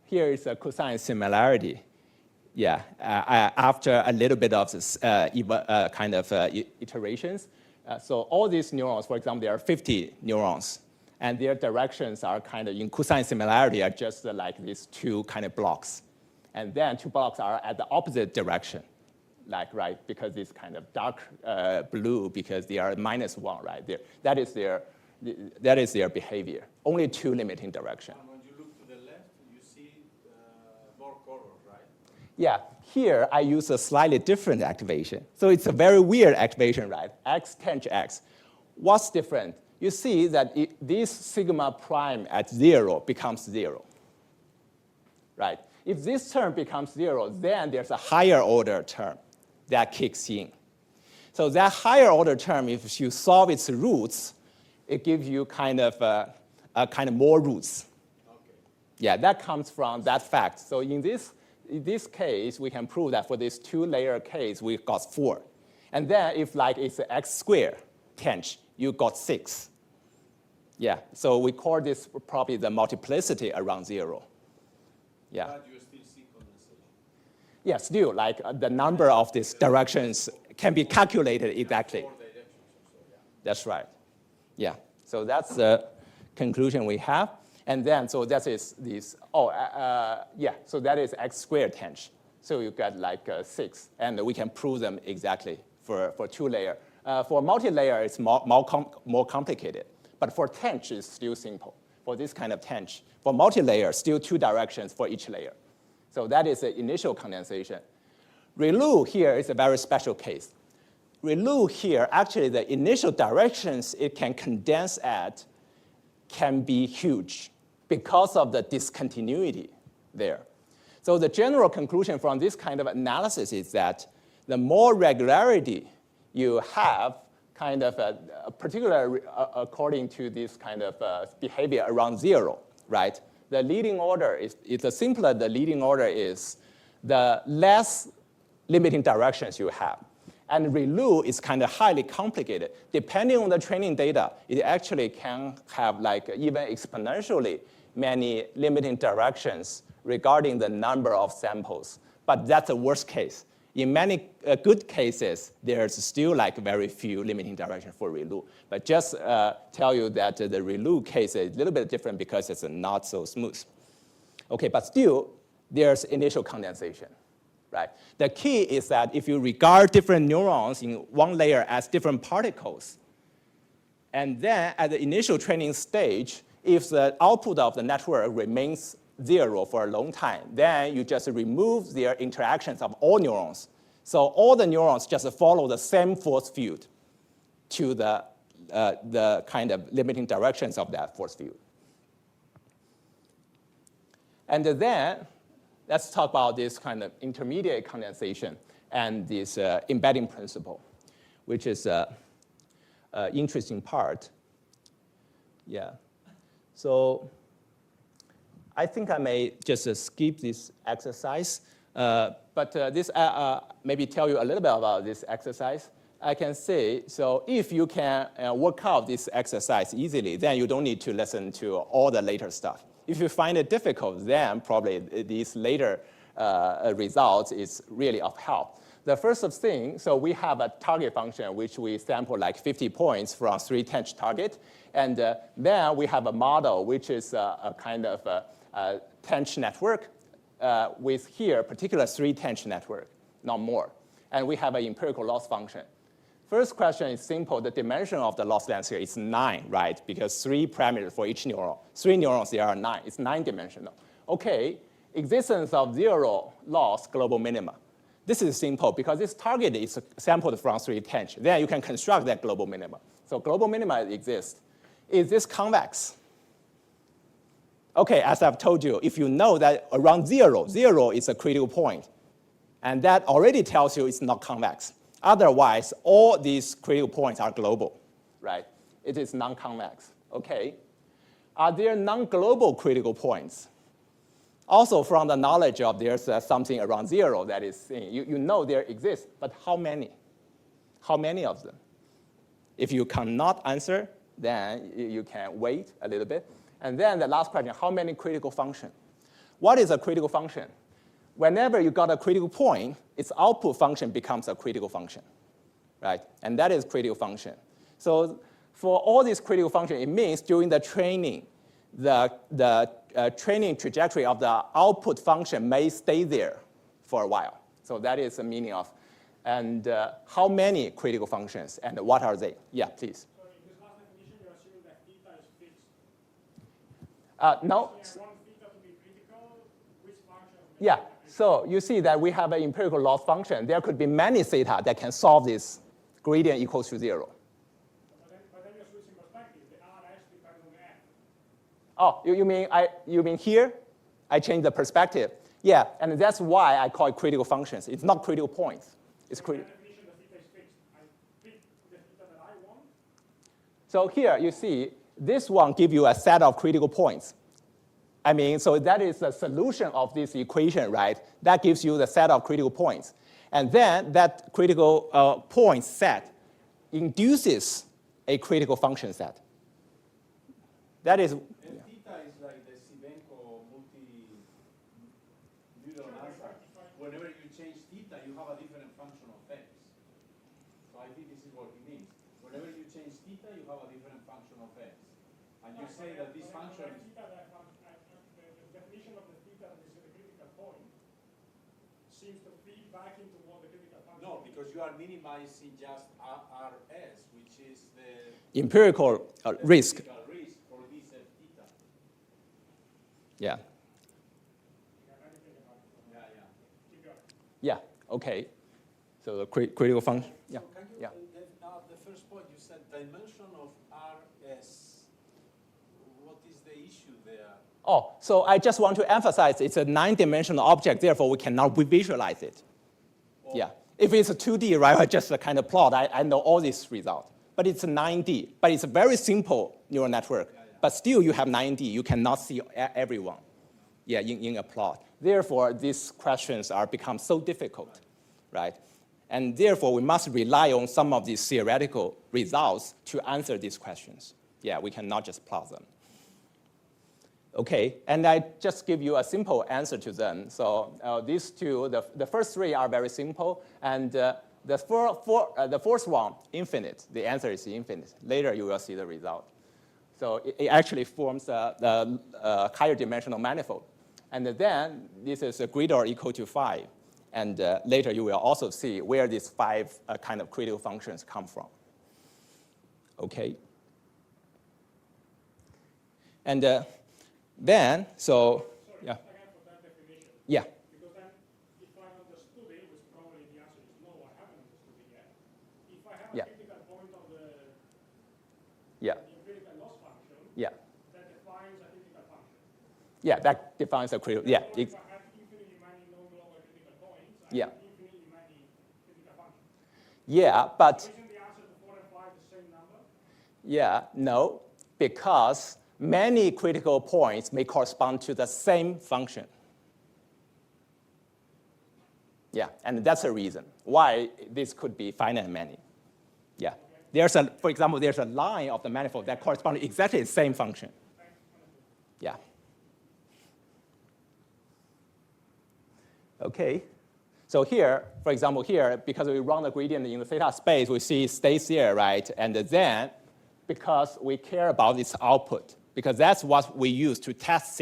Speaker 1: Here is a cosine similarity. Yeah, after a little bit of iterations. So all these neurons, for example, there are 50 neurons, and their directions are kind of in cosine similarity are just like these two kind of blocks. And then two blocks are at the opposite direction, like, right, because it's kind of dark blue because they are -1, right? That is their behavior. Only two limiting directions.
Speaker 2: And when you look to the left, you see more colors, right?
Speaker 1: Yeah, here I use a slightly different activation. So it's a very weird activation, right? X tangent X. What's different? You see that this sigma prime at 0 becomes 0, right? If this term becomes 0, then there's a higher order term that kicks in. So that higher order term, if you solve its roots, it gives you kind of more roots.
Speaker 2: Okay.
Speaker 1: Yeah, that comes from that fact. So in this case, we can prove that for this two-layer case, we got 4. And then if like it's x squared tangent, you got 6. Yeah, so we call this probably the multiplicity around 0. Yeah.
Speaker 2: But you still see condensation.
Speaker 1: Yeah, still, like the number of these directions can be calculated exactly.
Speaker 2: 4 directions or so, yeah.
Speaker 1: That's right. Yeah, so that's the conclusion we have. And then, so that is this, so that is x squared tangent. So you get like 6, and we can prove them exactly for two-layer. For multi-layer, it's more complicated. But for tangent, it's still simple. For this kind of tangent, for multi-layer, still 2 directions for each layer. So that is the initial condensation. ReLU here is a very special case. ReLU here, actually the initial directions it can condense at can be huge because of the discontinuity there. So the general conclusion from this kind of analysis is that the more regularity you have, kind of particularly according to this kind of behavior around 0, right? The leading order is the simpler the leading order is, the less limiting directions you have. And ReLU is kind of highly complicated. Depending on the training data, it actually can have like even exponentially many limiting directions regarding the number of samples. But that's the worst case. In many good cases, there's still like very few limiting directions for ReLU. But just tell you that the ReLU case is a little bit different because it's not so smooth. Okay, but still, there's initial condensation, right? The key is that if you regard different neurons in one layer as different particles, and then at the initial training stage, if the output of the network remains 0 for a long time, then you just remove their interactions of all neurons. So all the neurons just follow the same force field to the kind of limiting directions of that force field. And then let's talk about this kind of intermediate condensation and this embedding principle, which is an interesting part. Yeah. So I think I may just skip this exercise, but this maybe tell you a little bit about this exercise. I can say, so if you can work out this exercise easily, then you don't need to listen to all the later stuff. If you find it difficult, then probably these later results is really of help. The first thing, so we have a target function which we sample like 50 points from 3 tangent target, and then we have a model which is a kind of a tangent network with here particular 3 tangent network, not more. And we have an empirical loss function. First question is simple. The dimension of the loss length here is 9, right? Because 3 parameters for each neuron. 3 neurons, there are 9. It's 9-dimensional. Okay, existence of 0 loss global minima. This is simple because this target is sampled from 3 tangents. Then you can construct that global minima. So global minima exists. Is this convex? Okay, as I've told you, if you know that around 0 is a critical point, and that already tells you it's not convex. Otherwise, all these critical points are global, right? It is non-convex, okay? Are there non-global critical points? Also, from the knowledge of there's something around 0 that is seen, you know there exists, but how many? How many of them? If you cannot answer, then you can wait a little bit. And then the last question, how many critical functions? What is a critical function? Whenever you got a critical point, its output function becomes a critical function, right? And that is critical function. So for all these critical functions, it means during the training, the training trajectory of the output function may stay there for a while. So that is the meaning of, and how many critical functions, and what are they? Yeah, please.
Speaker 3: So in this last definition, you're assuming that theta is fixed.
Speaker 1: No.
Speaker 3: So I want theta to be critical, which function?
Speaker 1: Yeah, so you see that we have an empirical loss function. There could be many theta that can solve this gradient equals to 0.
Speaker 3: But then you're switching perspective. The RS depends on the F.
Speaker 1: Oh, you mean here? I changed the perspective. Yeah, and that's why I call it critical functions. It's not critical points. It's critical.
Speaker 3: Definition, the theta is fixed. I pick the theta that I want.
Speaker 1: So here you see this one gives you a set of critical points. I mean, so that is the solution of this equation, right? That gives you the set of critical points. And then that critical point set induces a critical function set. That is.
Speaker 2: And theta is like the Sibenko multi-neural answer. Whenever you change theta, you have a different function of x. So I think this is what he means. Whenever you change theta, you have a different function of x. And you say that this function is.
Speaker 3: The definition of the theta that is the critical point seems to feed back into what the critical function
Speaker 2: No,
Speaker 3: is.
Speaker 2: because you are minimizing just RS, which is the
Speaker 1: Empirical risk.
Speaker 2: critical risk for this f theta.
Speaker 1: Yeah.
Speaker 2: Yeah, yeah.
Speaker 3: Keep going.
Speaker 1: Yeah. Okay. So the critical function. Yeah.
Speaker 2: So can you,
Speaker 1: Yeah.
Speaker 2: the first point you said dimension of RS. What is the issue there?
Speaker 1: Oh, so I just want to emphasize it's a 9-dimensional object, therefore we cannot visualize it. Yeah. If it's a 2D, right, I just kind of plot, I know all these results. But it's a 9D, but it's a very simple neural network. Yeah. But still you have 9D, you cannot see everyone in a plot. Therefore, these questions are become so difficult, right? And therefore, we must rely on some of these theoretical results to answer these questions. Yeah, we cannot just plot them. Okay, and I just give you a simple answer to them. So these two, the first 3 are very simple, and the fourth one, infinite. The answer is infinite. Later, you will see the result. So it actually forms a higher dimensional manifold. And then this is greater or equal to 5. And later, you will also see where these 5 kind of critical functions come from. Okay. And then, so, yeah.
Speaker 3: Again, for that definition.
Speaker 1: Yeah.
Speaker 3: Because then, if I understood it, which probably the answer is no, I haven't understood it yet. If I have a critical point of the empirical loss function, that defines a critical function.
Speaker 1: Yeah, that defines a critical, yeah.
Speaker 3: If I have infinitely many non-global critical points, I have infinitely many critical functions.
Speaker 1: Yeah, but.
Speaker 3: Isn't the answer to 4 and 5 the same number?
Speaker 1: Yeah, no, because many critical points may correspond to the same function. Yeah, and that's a reason why this could be finite many. Yeah, for example, there's a line of the manifold that corresponds to exactly the same function. Yeah. Okay, so here, for example, here, because we run the gradient in the theta space, we see it stays there, right? And then, because we care about its output, because that's what we use to test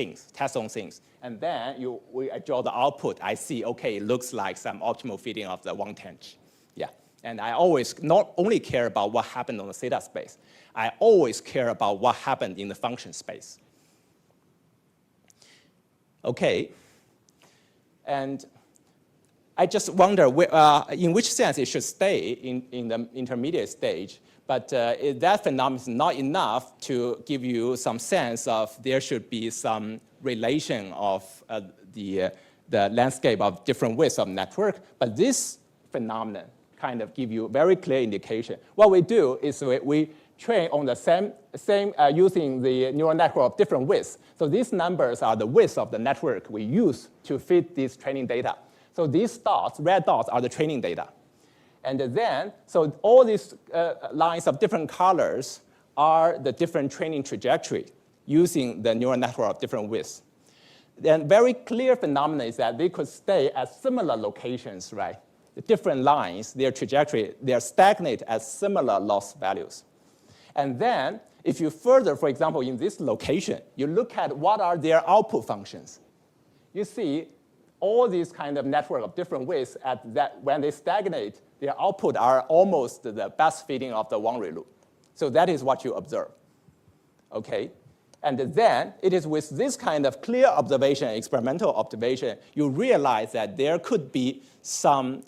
Speaker 1: on things. And then we draw the output. I see, okay, it looks like some optimal fitting of the 1 tangent. Yeah, And I always not only care about what happened on the theta space, I always care about what happened in the function space. Okay. And I just wonder in which sense it should stay in the intermediate stage. But that phenomenon is not enough to give you some sense of there should be some relation of the landscape of different widths of network. But this phenomenon kind of give you very clear indication. What we do is we train on the same using the neural network of different widths. So these numbers are the widths of the network we use to fit this training data. So these dots, red dots, are the training data. And then, so all these lines of different colors are the different training trajectory using the neural network of different widths. Then very clear phenomenon is that they could stay at similar locations, right? The different lines, their trajectory, they are stagnate at similar loss values. And then, if you further, for example, in this location, you look at what are their output functions. You see all these kind of network of different widths at that, when they stagnate, their output are almost the best fitting of the one-way loop. So that is what you observe, okay? And then it is with this kind of clear observation, experimental observation, you realize that there could be some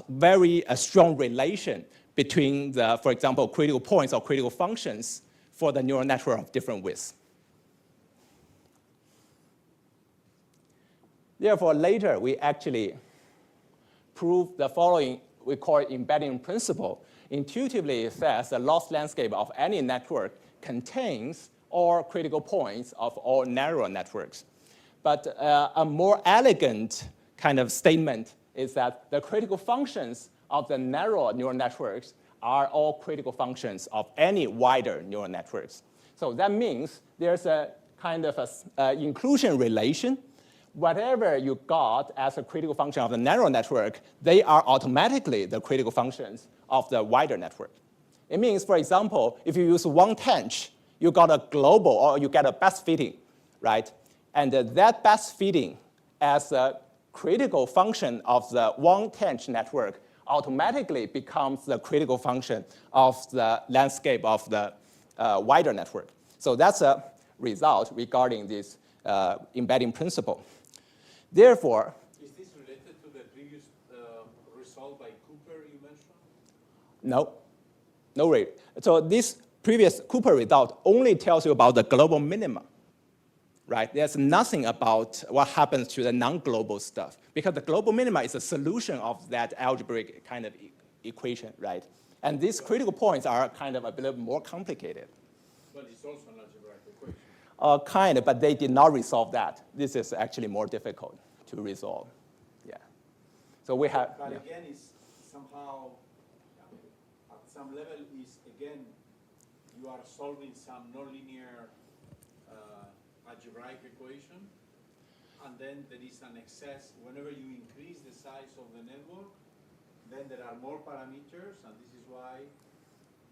Speaker 1: very strong relation between the, for example, critical points or critical functions for the neural network of different widths. Therefore, later we actually prove the following, we call it embedding principle. Intuitively, it says the loss landscape of any network contains all critical points of all narrow networks. But a more elegant kind of statement is that the critical functions of the narrow neural networks are all critical functions of any wider neural networks. So that means there's a kind of a inclusion relation. Whatever you got as a critical function of the narrow network, they are automatically the critical functions of the wider network. It means, for example, if you use one tanh, you got a global, or you get a best fitting, right? And that best fitting as a critical function of the one tanh network automatically becomes the critical function of the landscape of the wider network. So that's a result regarding this embedding principle. Therefore,
Speaker 2: is this related to the previous result by Cooper you mentioned?
Speaker 1: No, no way. So this previous Cooper result only tells you about the global minima, right? There's nothing about what happens to the non-global stuff, because the global minima is a solution of that algebraic kind of equation, right? And these critical points are kind of a little more complicated.
Speaker 2: But it's also an algebraic equation.
Speaker 1: Kind of, but they did not resolve that. This is actually more difficult to resolve. Yeah. So we have.
Speaker 2: But
Speaker 1: yeah.
Speaker 2: again, it's somehow, at some level, is again, you are solving some nonlinear algebraic equation, and then there is an excess. Whenever you increase the size of the network, then there are more parameters, and this is why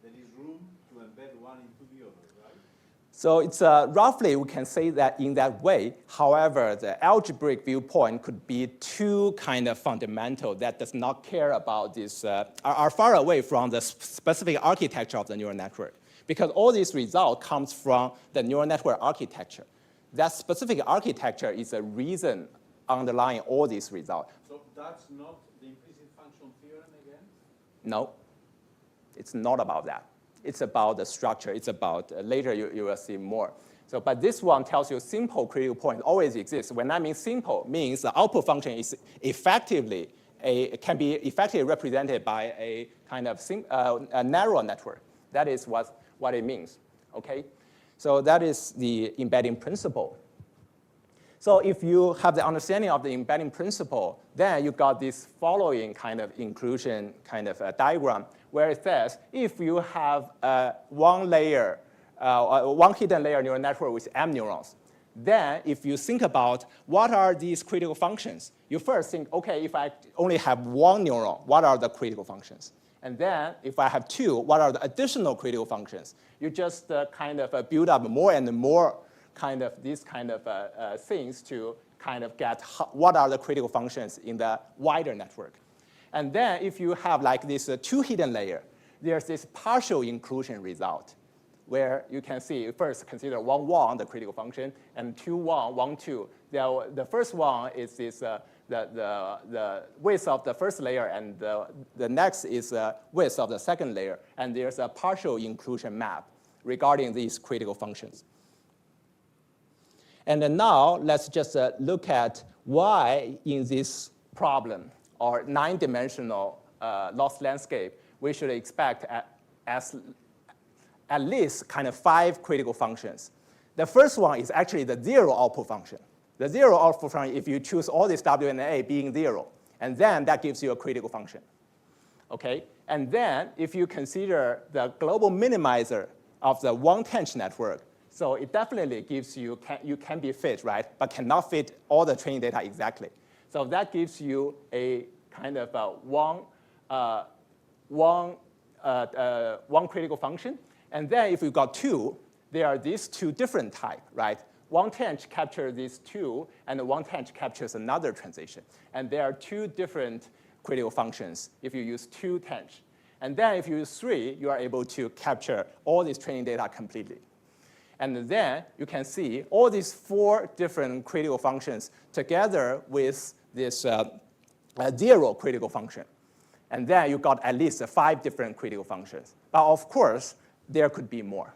Speaker 2: there is room to embed one into the other, right?
Speaker 1: So it's roughly, we can say that in that way. However, the algebraic viewpoint could be too kind of fundamental that does not care about this, are far away from the specific architecture of the neural network. Because all this result comes from the neural network architecture. That specific architecture is a reason underlying all these results.
Speaker 2: So that's not the implicit function theorem again?
Speaker 1: No, it's not about that. It's about the structure. It's about, later you will see more. So, but this one tells you simple critical points always exist. When I mean simple, means the output function is effectively, can be effectively represented by a kind of a narrow network. That is what it means, okay? So that is the embedding principle. So if you have the understanding of the embedding principle, then you got this following kind of inclusion kind of diagram where it says if you have one layer, one hidden layer neural network with M neurons, then if you think about what are these critical functions, you first think, okay, if I only have one neuron, what are the critical functions? And then if I have two, what are the additional critical functions? You just kind of build up more and more kind of these kind of things to kind of get what are the critical functions in the wider network. And then if you have like this two hidden layer, there's this partial inclusion result, where you can see, first consider 1, 1, the critical function, and 2, 1, 1, 2. The first one is this, the width of the first layer, and the next is width of the second layer. And there's a partial inclusion map regarding these critical functions. And then now let's just look at why in this problem, or 9-dimensional loss landscape, we should expect at least kind of 5 critical functions. The first one is actually the zero output function. The zero output function, if you choose all this W and A being 0, and then that gives you a critical function. Okay? And then if you consider the global minimizer of the one-tench network, so it definitely gives you, you can be fit, right? But cannot fit all the training data exactly. So that gives you a kind of one critical function. And then if you got 2, there are these 2 different types, right? One tench captures these 2, and one tench captures another transition. And there are 2 different critical functions if you use 2 tench. And then if you use 3, you are able to capture all this training data completely. And then you can see all these 4 different critical functions together with this 0 critical function. And then you got at least 5 different critical functions. But of course, there could be more.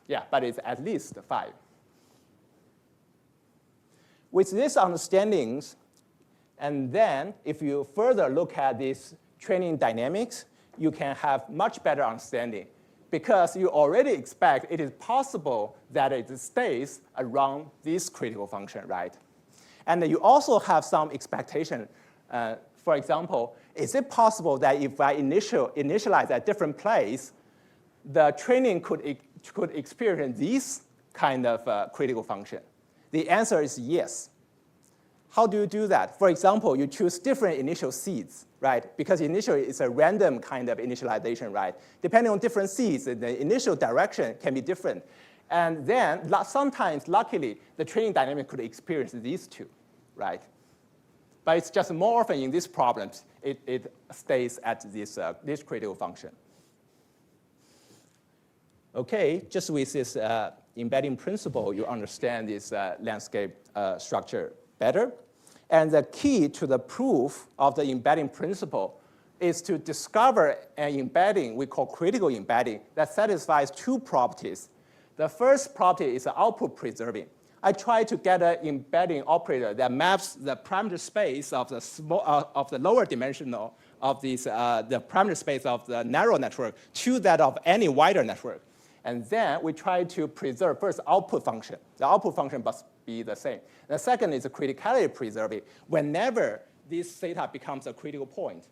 Speaker 1: Yeah, but it's at least 5. With these understandings, and then if you further look at these training dynamics, you can have much better understanding, because you already expect it is possible that it stays around this critical function, right? And you also have some expectation. For example, is it possible that if I initialize at different place, the training could experience this kind of critical function? The answer is yes. How do you do that? For example, you choose different initial seeds, right? Because initially it's a random kind of initialization, right? Depending on different seeds, the initial direction can be different. And then sometimes, luckily, the training dynamic could experience these 2, right? But it's just more often in these problems, it stays at this critical function. Okay, just with this embedding principle, you understand this landscape structure better. And the key to the proof of the embedding principle is to discover an embedding we call critical embedding that satisfies 2 properties. The first property is output preserving. I try to get an embedding operator that maps the parameter space of the lower dimensional of these, the parameter space of the narrow network to that of any wider network. And then we try to preserve first output function. The output function must be the same. The second is a criticality preserving. Whenever this theta becomes a critical point,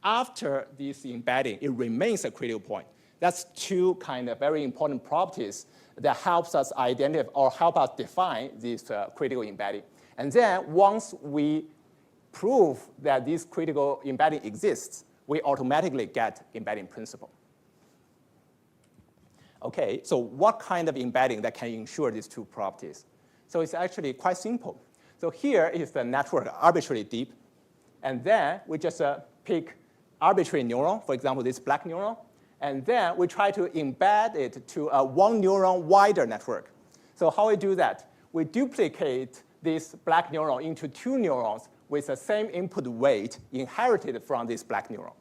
Speaker 1: after this embedding, it remains a critical point. That's 2 kind of very important properties that helps us identify or help us define this critical embedding. And then once we prove that this critical embedding exists, we automatically get embedding principle. Okay, so what kind of embedding that can ensure these 2 properties? So it's actually quite simple. So here is the network arbitrarily deep. And then we just pick arbitrary neuron, for example, this black neuron. And then we try to embed it to a 1 neuron wider network. So how we do that? We duplicate this black neuron into 2 neurons with the same input weight inherited from this black neuron.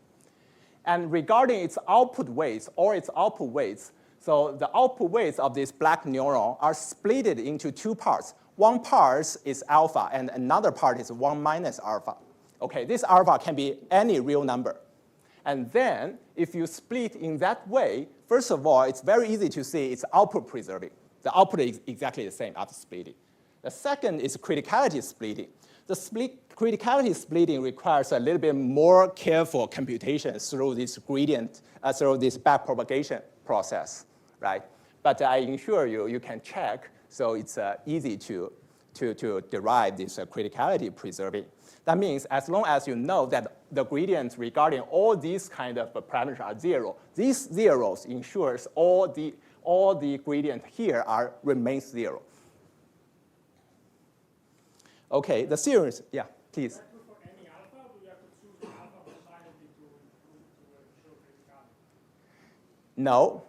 Speaker 1: And regarding its output weights or its output weights, so the output weights of this black neuron are split into 2 parts. One part is alpha, and another part is 1 minus alpha. Okay, this alpha can be any real number. And then if you split in that way, first of all, it's very easy to see it's output preserving. The output is exactly the same after splitting. The second is criticality splitting. The criticality splitting requires a little bit more careful computation through this gradient, through this backpropagation process, right? But I assure you, you can check, so it's easy to derive this criticality preserving. That means as long as you know that the gradients regarding all these kind of parameters are 0, these zeros ensures all the gradient here remains 0. Okay, the series, yeah, please.
Speaker 3: For any alpha, do you have to choose the alpha beside
Speaker 1: No.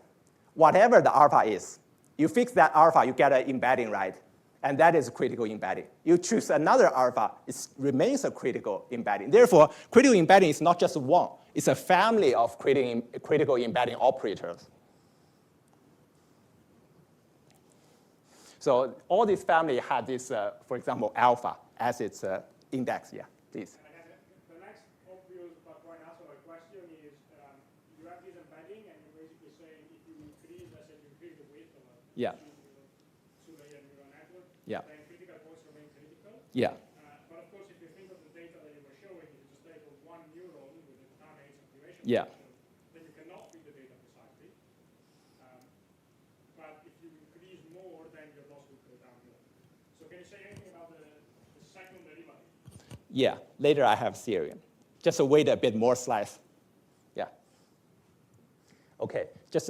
Speaker 1: Whatever the alpha is, you fix that alpha, you get an embedding, right? And that is critical embedding. You choose another alpha, it remains a critical embedding. Therefore, critical embedding is not just one. It's a family of critical embedding operators. So all this family had this, for example, alpha as its index. Yeah, please.
Speaker 3: The next obvious but quite answer my question is you have this embedding and you're basically saying if you increase, let's say you increase the width of a two-layer neural network, then critical points remain critical.
Speaker 1: Yeah.
Speaker 3: But of course, if you think of the data that you were showing, if you just take one neuron with a time age activation function, then you cannot read the data precisely. But if you increase more, then your loss will go down more. So can you say anything about the second derivative?
Speaker 1: Yeah, later I have theorem. Just wait a bit more slides. Yeah. Okay, just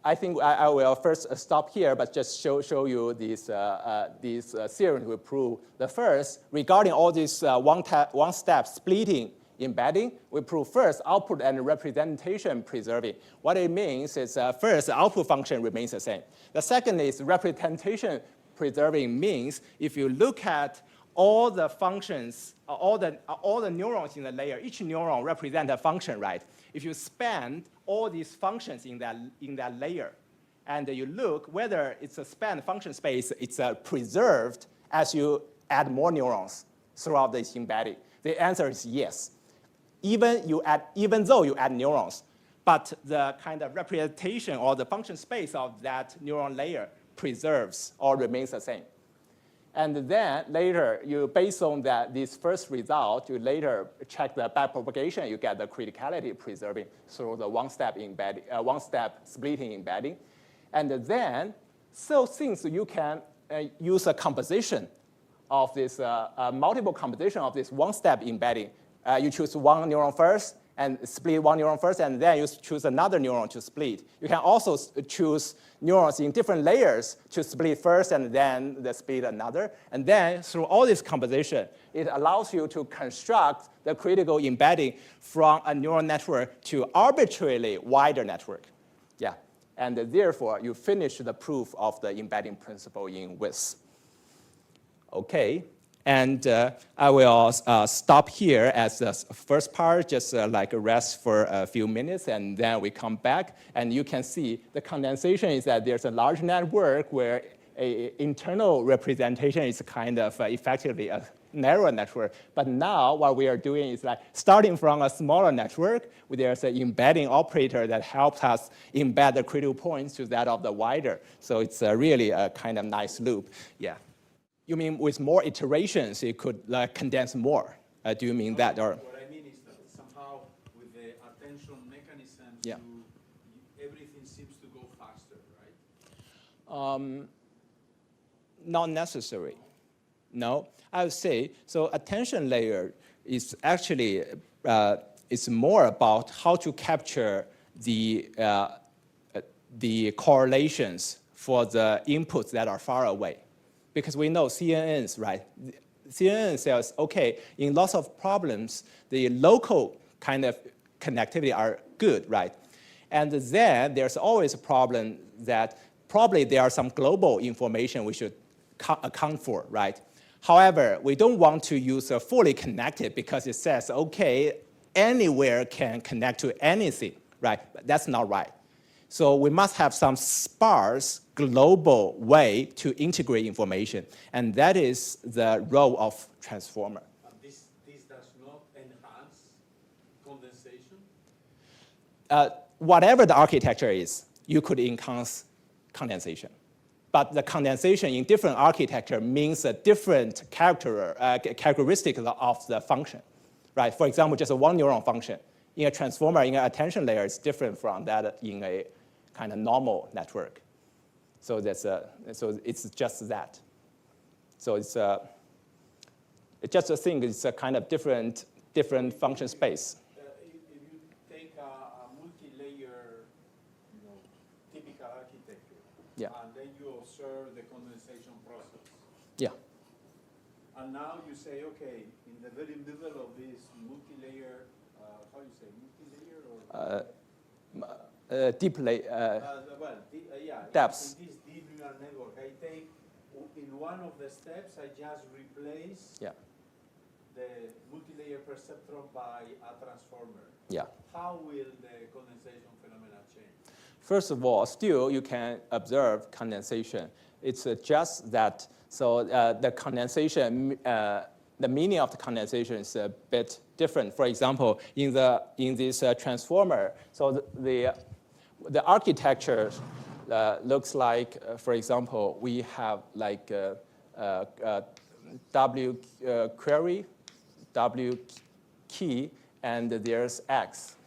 Speaker 1: I think I will first stop here, but just show you these theorems we prove. The first, regarding all this one-step splitting embedding, we prove first output and representation preserving. What it means is first, the output function remains the same. The second is representation preserving means if you look at all the functions, all the neurons in the layer, each neuron represents a function, right? If you span all these functions in that layer, and you look whether it's a span function space, it's preserved as you add more neurons throughout this embedding. The answer is yes. Even though you add neurons, but the kind of representation or the function space of that neuron layer preserves or remains the same. And then later, based on this first result, you later check the backpropagation, you get the criticality preserving through the one-step splitting embedding. And then, so since you can use a composition of this, multiple composition of this one-step embedding, you choose one neuron first, and split one neuron first, and then you choose another neuron to split. You can also choose neurons in different layers to split first and then split another. And then through all this composition, it allows you to construct the critical embedding from a neural network to arbitrarily wider network. Yeah. And therefore, you finish the proof of the embedding principle in width. Okay. And I will stop here as the first part, just like a rest for a few minutes, and then we come back. And you can see the condensation is that there's a large network where an internal representation is kind of effectively a narrow network. But now what we are doing is like starting from a smaller network, there's an embedding operator that helps us embed the critical points to that of the wider. So it's really a kind of nice loop. Yeah. You mean with more iterations, it could condense more? Do you mean that? Or?
Speaker 2: What I mean is that somehow with the attention mechanism, everything seems to go faster, right?
Speaker 1: Not necessary. No, I would say, so attention layer is actually, it's more about how to capture the correlations for the inputs that are far away. Because we know CNNs, right? CNN says, okay, in lots of problems, the local kind of connectivity are good, right? And then there's always a problem that probably there are some global information we should account for, right? However, we don't want to use a fully connected because it says, okay, anywhere can connect to anything, right? But that's not right. So we must have some sparse global way to integrate information, and that is the role of transformer.
Speaker 2: This does not enhance condensation?
Speaker 1: Whatever the architecture is, you could enhance condensation. But the condensation in different architecture means a different characteristic of the function, right? For example, just a one neuron function. In a transformer, in an attention layer, it's different from that in a kind of normal network. So so it's just that. So it's just a thing. It's a kind of different function space.
Speaker 2: If you take a multi-layer, typical architecture, and then you observe the condensation process.
Speaker 1: Yeah.
Speaker 2: And now you say, okay, in the very middle of this multi-layer, how you say, multi-layer or?
Speaker 1: deep depths.
Speaker 2: In this deep neural network, I take, in one of the steps, I just replace the multi-layer perceptron by a transformer.
Speaker 1: Yeah.
Speaker 2: How will the condensation phenomena change?
Speaker 1: First of all, still you can observe condensation. It's just that, so the condensation, the meaning of the condensation is a bit different. For example, in this transformer, so the architecture looks like, for example, we have like W query, W key, and there's X,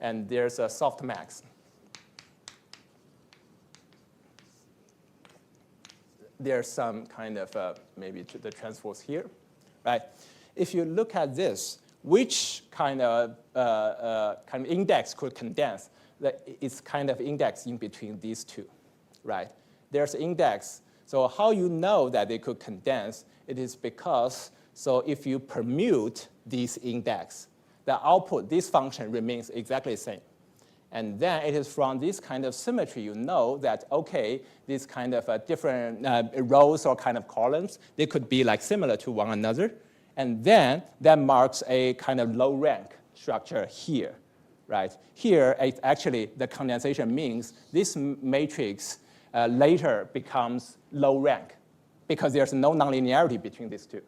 Speaker 1: and there's a softmax. There's some kind of maybe the transpose here, right? If you look at this, which kind of index could condense? It's kind of index in between these two, right? There's index. So how you know that they could condense? It is because, so if you permute these index, the output, this function remains exactly the same. And then it is from this kind of symmetry you know that, okay, these kind of different rows or kind of columns, they could be like similar to one another. And then that marks a kind of low rank structure here, right? Here, it's actually the condensation means this matrix later becomes low rank because there's no nonlinearity between these two.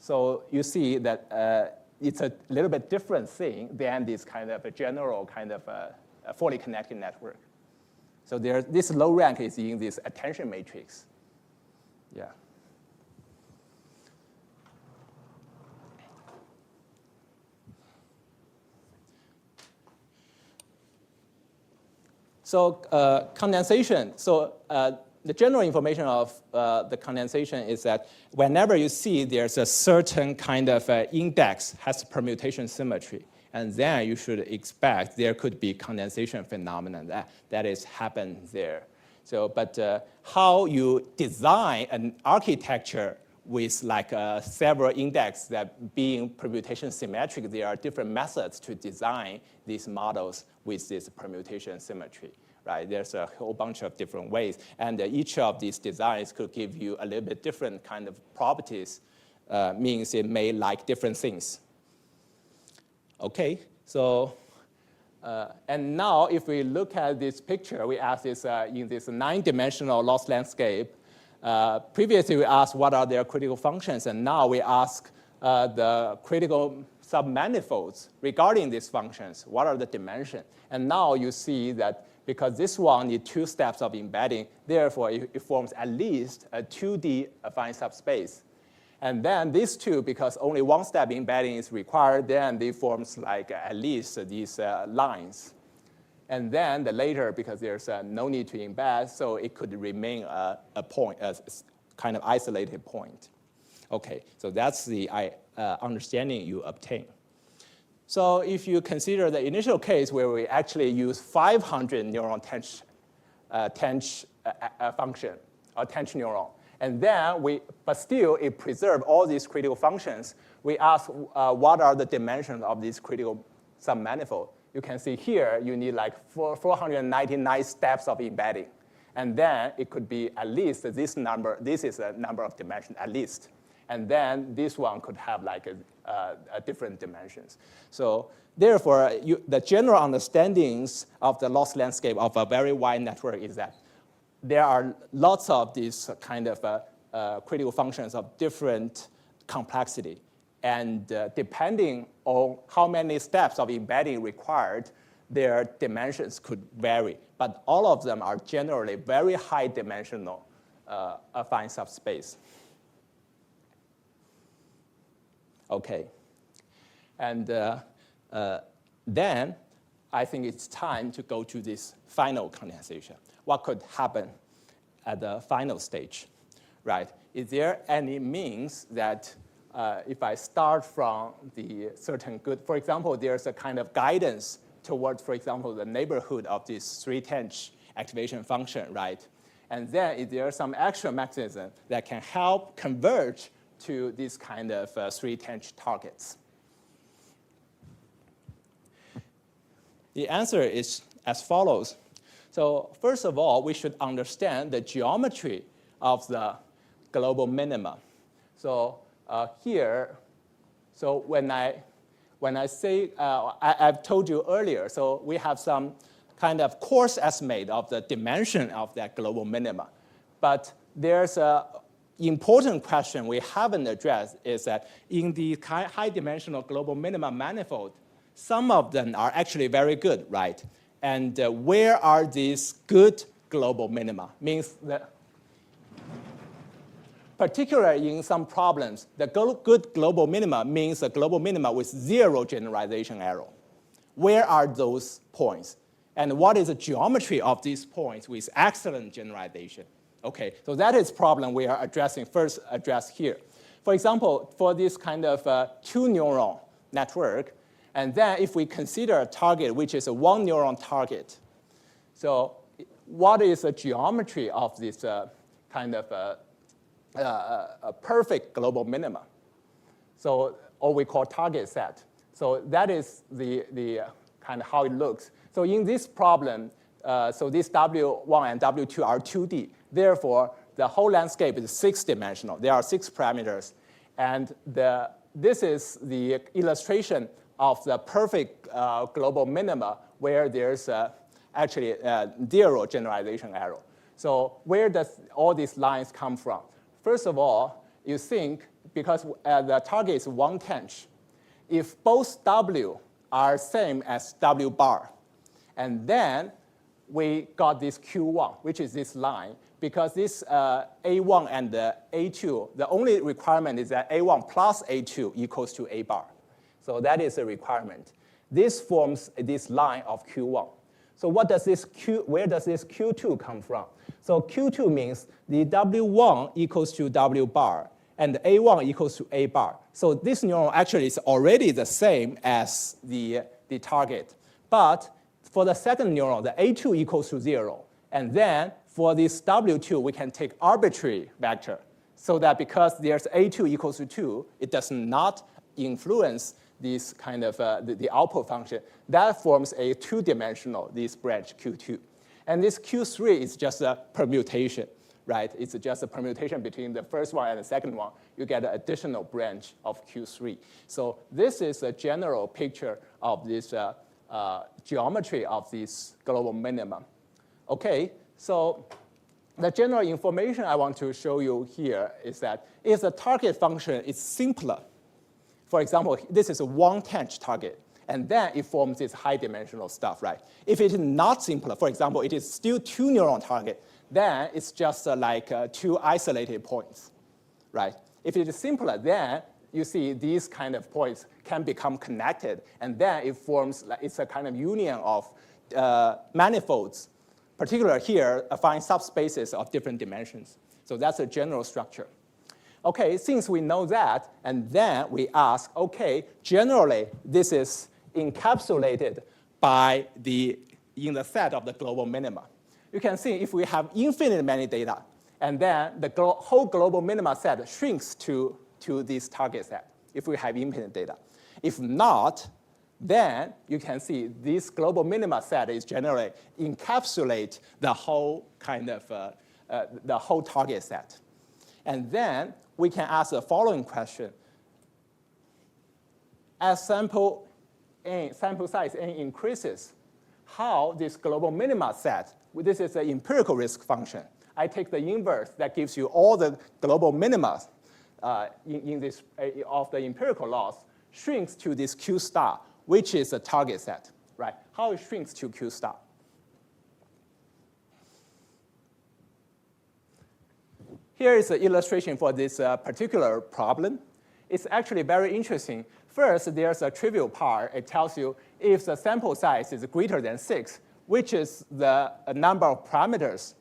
Speaker 1: So you see that it's a little bit different thing than this kind of a general kind of a fully connected network. So this low rank is in this attention matrix. Yeah. So condensation, so the general information of the condensation is that whenever you see there's a certain kind of index has permutation symmetry, and then you should expect there could be condensation phenomenon that is happen there. So, but how you design an architecture with like several index that being permutation symmetric, there are different methods to design these models with this permutation symmetry, right? There's a whole bunch of different ways, and each of these designs could give you a little bit different kind of properties, means it may like different things. Okay, so, and now if we look at this picture, we ask this in this 9-dimensional loss landscape. Previously, we asked what are their critical functions, and now we ask the critical submanifolds regarding these functions. What are the dimensions? And now you see that because this one needs 2 steps of embedding, therefore it forms at least a 2D affine subspace. And then these two, because only 1 step embedding is required, then they forms like at least these lines. And then the later, because there's no need to embed, so it could remain a point, a kind of isolated point. Okay, so that's the understanding you obtain. So if you consider the initial case where we actually use 500 neuron tench function, or tench neuron, and then but still it preserves all these critical functions, we ask what are the dimensions of this critical submanifold. You can see here you need like 499 steps of embedding. And then it could be at least this number, this is a number of dimensions at least. And then this one could have like a different dimensions. So therefore, the general understandings of the loss landscape of a very wide network is that there are lots of these kind of critical functions of different complexity. And depending on how many steps of embedding required, their dimensions could vary. But all of them are generally very high dimensional affine subspace. Okay. And then I think it's time to go to this final condensation. What could happen at the final stage, right? Is there any means that if I start from the certain good, for example, there's a kind of guidance towards, for example, the neighborhood of this 3-tench activation function, right? And then is there some extra mechanism that can help converge to this kind of 3-tench targets? The answer is as follows. So first of all, we should understand the geometry of the global minima. So here, so when I say, I've told you earlier, so we have some kind of coarse estimate of the dimension of that global minima. But there's an important question we haven't addressed is that in the high-dimensional global minima manifold, some of them are actually very good, right? And where are these good global minima? Means that particularly in some problems, the good global minima means a global minima with 0 generalization error. Where are those points? And what is the geometry of these points with excellent generalization? Okay, so that is problem we are first address here. For example, for this kind of 2-neuron network, and then if we consider a target which is a 1-neuron target, so what is the geometry of this kind of a perfect global minima? So, or we call target set. So that is the kind of how it looks. So in this problem, so this W1 and W2 are 2D. Therefore, the whole landscape is 6-dimensional. There are 6 parameters. And this is the illustration of the perfect global minima where there's actually 0 generalization error. So where does all these lines come from? First of all, you think, because the target is 1 tanh, if both W are same as W bar, and then we got this Q1, which is this line, because this A1 and the A2, the only requirement is that A1 plus A2 equals to A bar. So that is a requirement. This forms this line of Q1. So what does this where does this Q2 come from? So Q2 means the W1 equals to W bar, and A1 equals to A bar. So this neuron actually is already the same as the target. But for the second neuron, the A2 equals to 0. And then for this W2, we can take arbitrary vector. So that because there's A2 equals to 2, it does not influence this kind of the output function. That forms a 2-dimensional, this branch Q2. And this Q3 is just a permutation, right? It's just a permutation between the first one and the second one. You get an additional branch of Q3. So this is a general picture of this geometry of this global minimum. Okay, so the general information I want to show you here is that if the target function is simpler, for example, this is a 1 tanh target, and then it forms this high-dimensional stuff, right? If it is not simpler, for example, it is still 2-neuron target, then it's just like 2 isolated points, right? If it is simpler, then you see these kind of points can become connected, and then it forms, it's a kind of union of manifolds. Particularly here, find subspaces of different dimensions. So that's a general structure. Okay, since we know that, and then we ask, okay, generally this is encapsulated by in the set of the global minima. You can see if we have infinite many data, and then the whole global minima set shrinks to this target set if we have infinite data. If not, then you can see this global minima set is generally encapsulate the whole kind of the whole target set. And then we can ask the following question. As sample size n increases, how this global minima set, this is an empirical risk function. I take the inverse that gives you all the global minima in this of the empirical loss, shrinks to this Q star, which is a target set, right? How it shrinks to Q star. Here is an illustration for this particular problem. It's actually very interesting. First, there's a trivial part. It tells you if the sample size is greater than 6, which is the number of parameters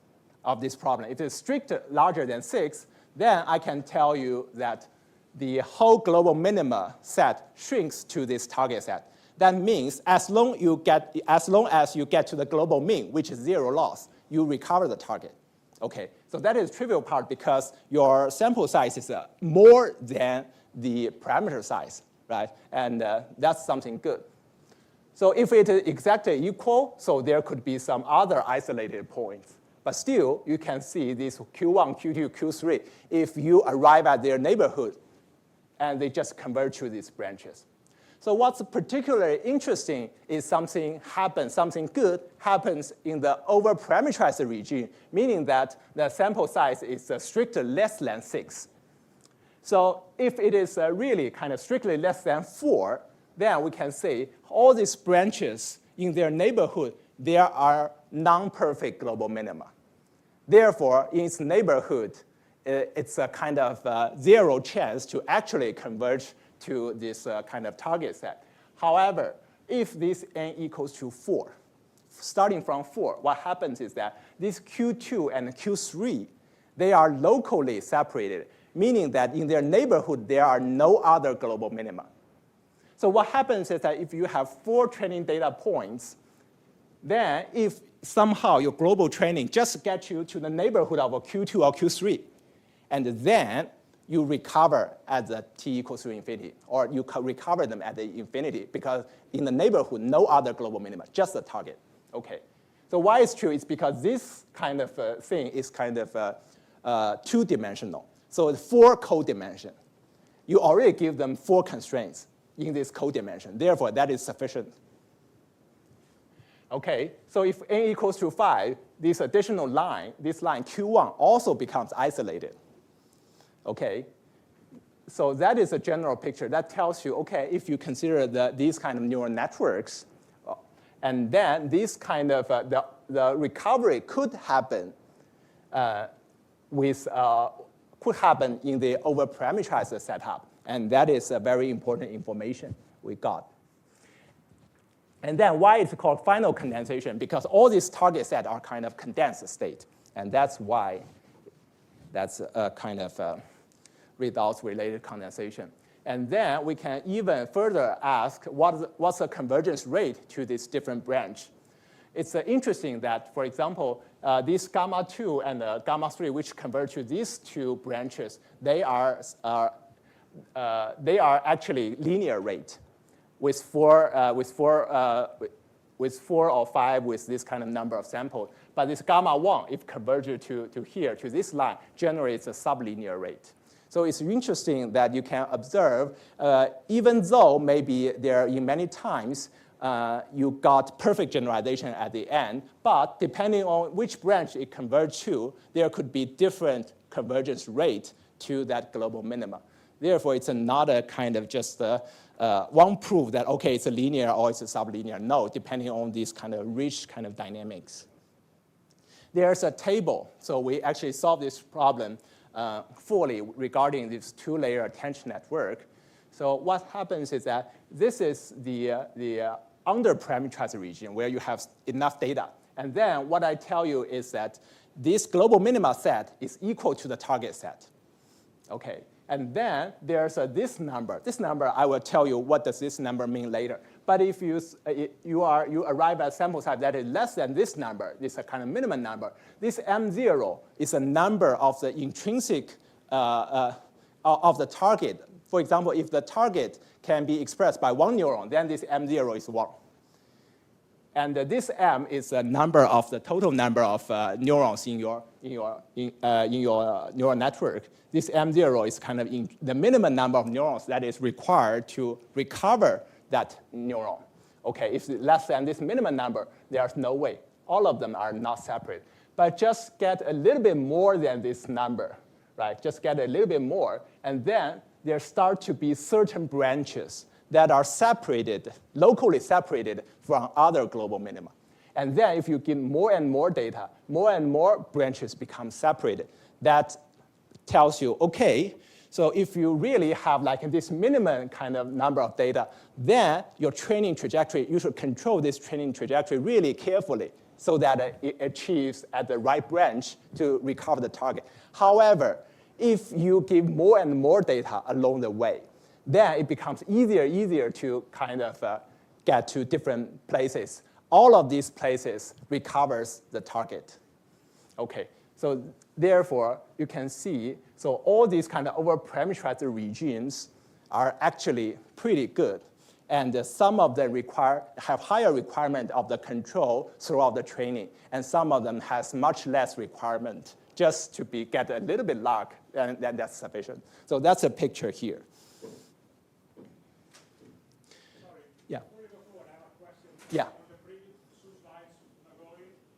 Speaker 1: of this problem. If it's strictly larger than 6, then I can tell you that the whole global minima set shrinks to this target set. That means as long as you get to the global mean, which is 0 loss, you recover the target. Okay, so that is trivial part because your sample size is more than the parameter size, right? And that's something good. So if it is exactly equal, so there could be some other isolated points. But still, you can see these Q1, Q2, Q3, if you arrive at their neighborhood, and they just converge to these branches. So what's particularly interesting is something good happens in the over-parameterized region, meaning that the sample size is strictly less than 6. So if it is really kind of strictly less than 4, then we can say all these branches in their neighborhood, there are non-perfect global minima. Therefore, in its neighborhood, it's a kind of zero chance to actually converge to this kind of target set. However, if this n equals to 4, starting from 4, what happens is that these Q2 and Q3, they are locally separated, meaning that in their neighborhood, there are no other global minima. So what happens is that if you have 4 training data points, then if somehow your global training just gets you to the neighborhood of a Q2 or Q3, and then you recover at the t equals to infinity, or you recover them at the infinity, because in the neighborhood, no other global minima, just the target. Okay. So why it's true? It's because this kind of thing is kind of two-dimensional. So it's 4 codimension. You already give them 4 constraints in this codimension. Therefore, that is sufficient. Okay, so if n equals to 5, this additional line, this line Q1, also becomes isolated. Okay, so that is a general picture. That tells you, okay, if you consider these kind of neural networks, and then this kind of, the recovery could happen could happen in the over-parameterized setup. And that is a very important information we got. And then why it's called final condensation? Because all these target sets are kind of condensed state. And that's why that's a kind of results-related condensation. And then we can even further ask what's the convergence rate to this different branch. It's interesting that, for example, these gamma 2 and gamma 3, which converge to these 2 branches, they are actually linear rate with 4 or 5 with this kind of number of samples. But this gamma 1, if converged to here, to this line, generates a sublinear rate. So it's interesting that you can observe, even though maybe there in many times you got perfect generalization at the end, but depending on which branch it converges to, there could be different convergence rate to that global minima. Therefore, it's not a kind of just one proof that, okay, it's a linear or it's a sublinear. No, depending on these kind of rich kind of dynamics. There's a table. So we actually solved this problem fully regarding this 2-layer attention network. So what happens is that this is the under-parameterized region where you have enough data. And then what I tell you is that this global minima set is equal to the target set. Okay. And then there's this number. This number, I will tell you what does this number mean later. But if you arrive at a sample size that is less than this number, this is a kind of minimum number, this M0 is a number of the intrinsic of the target. For example, if the target can be expressed by 1 neuron, then this M0 is 1. And this M is a number of the total number of neurons in your neural network. This M0 is kind of the minimum number of neurons that is required to recover that neuron. Okay, if it's less than this minimum number, there's no way. All of them are not separate. But just get a little bit more than this number, right? Just get a little bit more, and then there start to be certain branches that are separated, locally separated from other global minima. And then if you give more and more data, more and more branches become separated. That tells you, okay, so if you really have like this minimum kind of number of data, then your training trajectory, you should control this training trajectory really carefully so that it achieves at the right branch to recover the target. However, if you give more and more data along the way, then it becomes easier to kind of get to different places. All of these places recovers the target. Okay, so therefore, you can see, so all these kind of over-parameterized regions are actually pretty good. And some of them have higher requirement of the control throughout the training, and some of them has much less requirement just to get a little bit luck, and then that's sufficient. So that's a picture here.
Speaker 3: Sorry.
Speaker 1: Yeah.
Speaker 3: Before you go forward, I have a question.
Speaker 1: Yeah.
Speaker 3: On the previous two slides ago,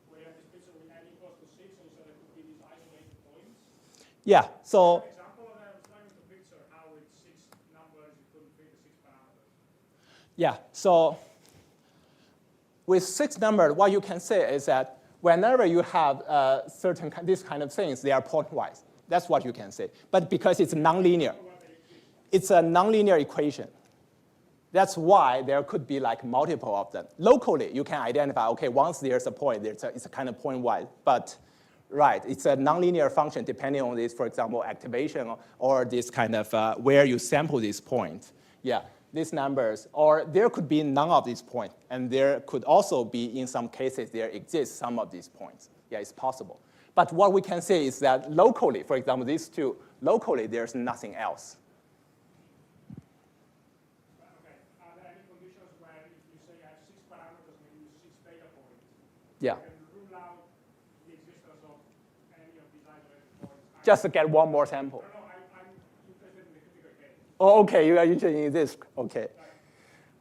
Speaker 3: where you had this picture with n equals to 6, and so there could be these isolated points.
Speaker 1: Yeah. So.
Speaker 3: An example of that, I was trying to picture how with 6 numbers you couldn't fit the 6 parameters.
Speaker 1: Yeah. So with 6 numbers, what you can say is that whenever you have these kind of things, they are pointwise. That's what you can say. But because it's nonlinear, it's a nonlinear equation. That's why there could be like multiple of them. Locally, you can identify, okay, once there's a point, it's a kind of pointwise. But right, it's a nonlinear function depending on this, for example, activation or this kind of where you sample these points. Yeah. These numbers, or there could be none of these points, and there could also be, in some cases, there exists some of these points. Yeah, it's possible. But what we can say is that locally, for example, these two, locally, there's nothing else.
Speaker 3: Okay. Are there any conditions where if you say I have 6 parameters and you use 6 data points,
Speaker 1: Yeah.
Speaker 3: you can rule out the existence of any of these isolated points?
Speaker 1: Just to get one more sample.
Speaker 3: No, I'm interested in the critical case.
Speaker 1: Oh, okay, you are interested in this. Okay.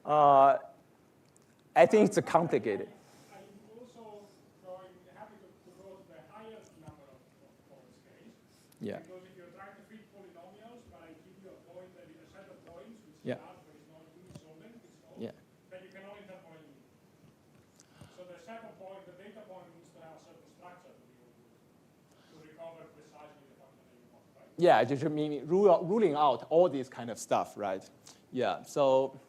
Speaker 1: I think it's complicated.
Speaker 3: I'm also happy to go to the highest number of points case.
Speaker 1: Yeah.
Speaker 3: Because if you're trying to fit polynomials, but I give you a point that is a set of points, which
Speaker 1: Yeah.
Speaker 3: is large, but it's not unisolvent, it's not,
Speaker 1: Yeah.
Speaker 3: then you can only have point. So the set of points, the data point needs to have a certain structure to be able to recover precisely the function that you want, right?
Speaker 1: Yeah, just meaning ruling out all these kind of stuff, right? Yeah, so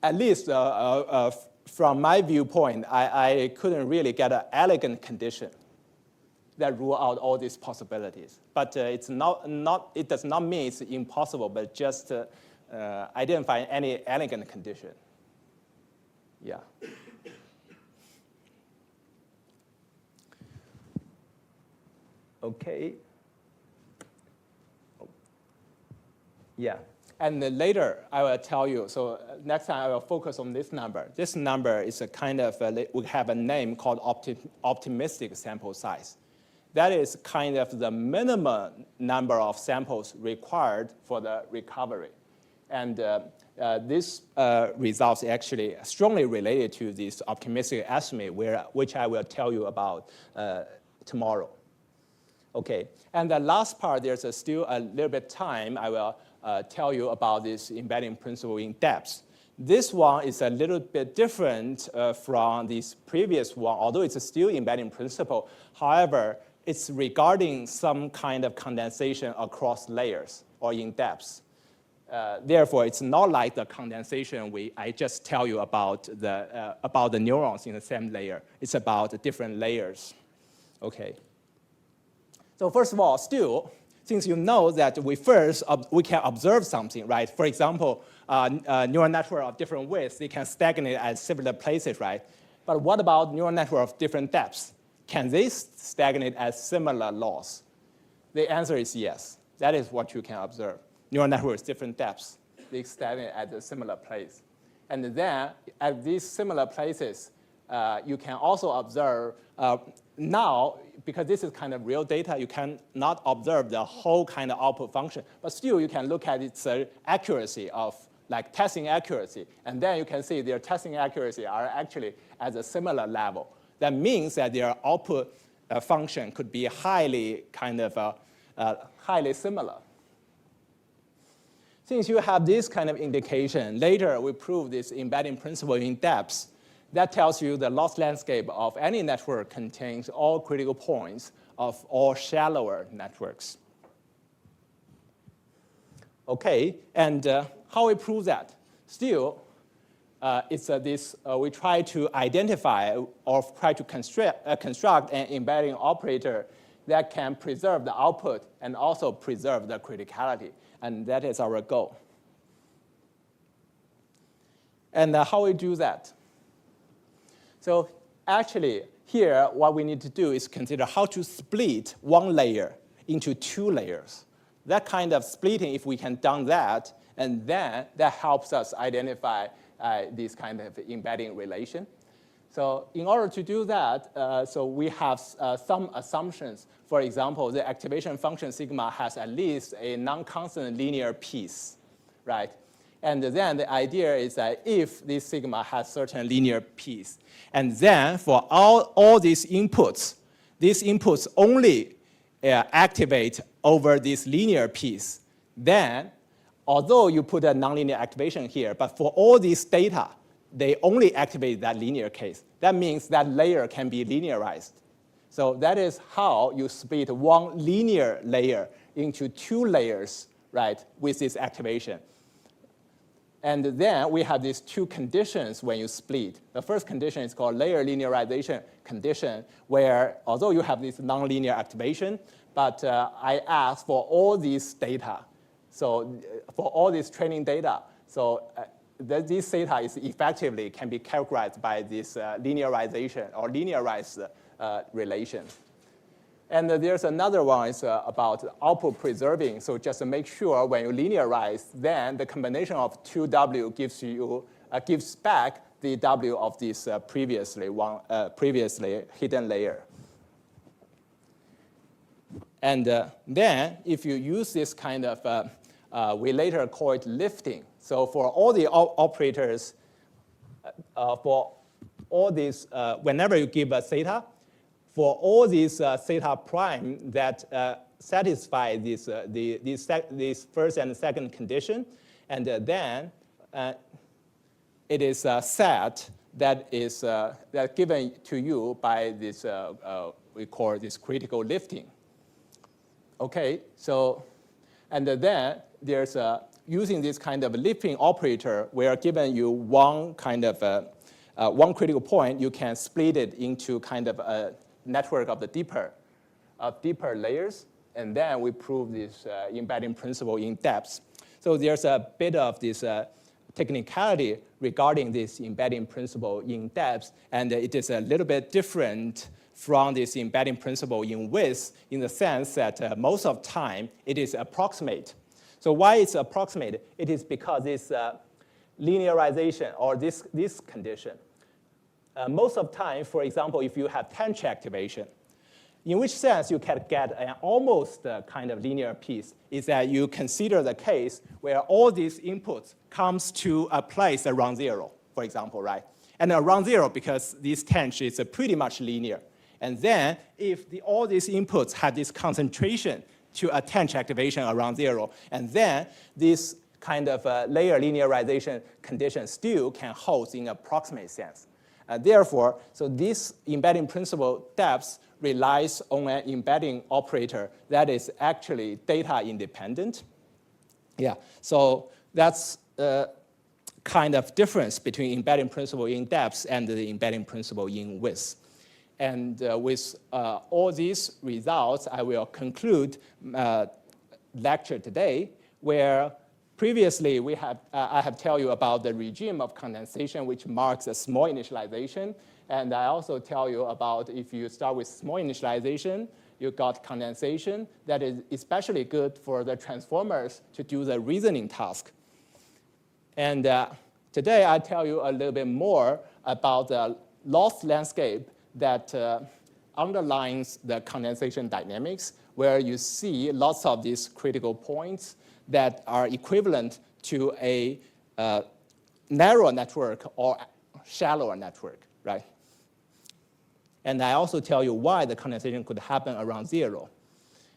Speaker 1: at least from my viewpoint, I couldn't really get an elegant condition that rule out all these possibilities. But it does not mean it's impossible, but just I didn't find any elegant condition. Yeah. Okay. Yeah. And then later, I will tell you, so next time I will focus on this number. This number is a kind of, we have a name called optimistic sample size. That is kind of the minimum number of samples required for the recovery. And this results actually strongly related to this optimistic estimate, which I will tell you about tomorrow. Okay, and the last part, there's still a little bit time. I will tell you about this embedding principle in depth. This one is a little bit different from this previous one, although it's still embedding principle. However, it's regarding some kind of condensation across layers or in depth. Therefore, it's not like the condensation I just tell you about the neurons in the same layer. It's about different layers. Okay. So first of all, still, since you know that we can observe something, right? For example, neural network of different widths, they can stagnate at similar places, right? But what about neural network of different depths? Can they stagnate at similar laws? The answer is yes. That is what you can observe. Neural networks, different depths, they stagnate at a similar place. And then at these similar places, you can also observe now, because this is kind of real data, you cannot observe the whole kind of output function, but still you can look at its accuracy of like testing accuracy, and then you can see their testing accuracy are actually at a similar level. That means that their output function could be highly similar. Since you have this kind of indication, later we prove this embedding principle in depth. That tells you the loss landscape of any network contains all critical points of all shallower networks. Okay, and how we prove that? Still, we try to identify or try to construct an embedding operator that can preserve the output and also preserve the criticality, and that is our goal. And how we do that? So actually, here, what we need to do is consider how to split one layer into 2 layers. That kind of splitting, if we can do that, And then that helps us identify this kind of embedding relation. So in order to do that, so we have some assumptions. For example, the activation function sigma has at least a non-constant linear piece, right? And then the idea is that if this sigma has certain linear piece, and then for all these inputs only activate over this linear piece, then although you put a nonlinear activation here, but for all these data, they only activate that linear case. That means that layer can be linearized. So that is how you split one linear layer into two layers, right, with this activation. And then we have these two conditions when you split. The first condition is called layer linearization condition, where although you have this nonlinear activation, but I ask for all these data. So for all this training data, so this data is effectively can be characterized by this linearization or linearized relation. And there's another one is about output preserving. So just to make sure when you linearize, then the combination of 2W gives back the W of this previously hidden layer. And then if you use this kind of, we later call it lifting. So for all the operators, for all these, whenever you give a theta, for all these theta prime that satisfy this first and second condition, and then it is a set that is that given to you by this, we call this critical lifting. Okay, so, and then there's using this kind of lifting operator, we are given you one kind of, one critical point, you can split it into kind of a network of the deeper layers, and then we prove this embedding principle in depth. So there's a bit of this technicality regarding this embedding principle in depth, and it is a little bit different from this embedding principle in width in the sense that most of the time it is approximate. So why it's approximate? It is because this linearization or this condition. Most of the time, for example, if you have tanh activation, in which sense you can get an almost kind of linear piece is that you consider the case where all these inputs comes to a place around 0, for example, right? And around 0 because this tanh is pretty much linear. And then if all these inputs have this concentration to a tanh activation around 0, and then this kind of layer linearization condition still can hold in approximate sense. Therefore, so this embedding principle depth relies on an embedding operator that is actually data independent. Yeah, so that's kind of difference between embedding principle in depth and the embedding principle in width. And with all these results, I will conclude lecture today, where previously I have tell you about the regime of condensation, which marks a small initialization. And I also tell you about if you start with small initialization, you got condensation that is especially good for the transformers to do the reasoning task. And today I tell you a little bit more about the loss landscape that underlines the condensation dynamics, where you see lots of these critical points that are equivalent to a narrow network or shallower network, right? And I also tell you why the condensation could happen around 0.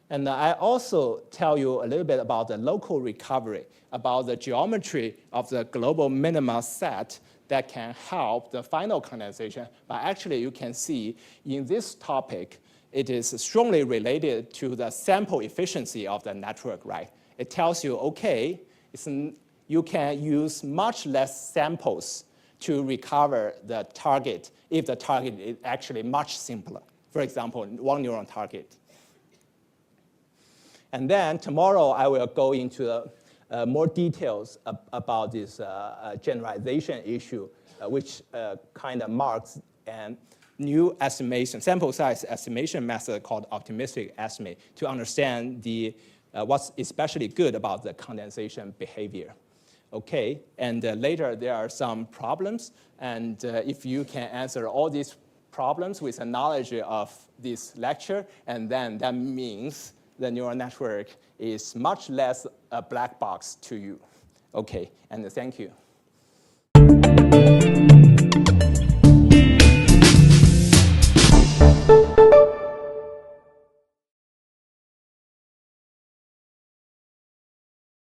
Speaker 1: And I also tell you a little bit about the local recovery, about the geometry of the global minima set that can help the final condensation. But actually, you can see in this topic, it is strongly related to the sample efficiency of the network, right? It tells you, okay, you can use much less samples to recover the target if the target is actually much simpler. For example, one neuron target. And then tomorrow, I will go into more details about this generalization issue, which kind of marks a new estimation, sample size estimation method called optimistic estimate to understand what's especially good about the condensation behavior. Okay, and later there are some problems, and if you can answer all these problems with a knowledge of this lecture, and then that means the neural network is much less a black box to you. Okay, and thank you.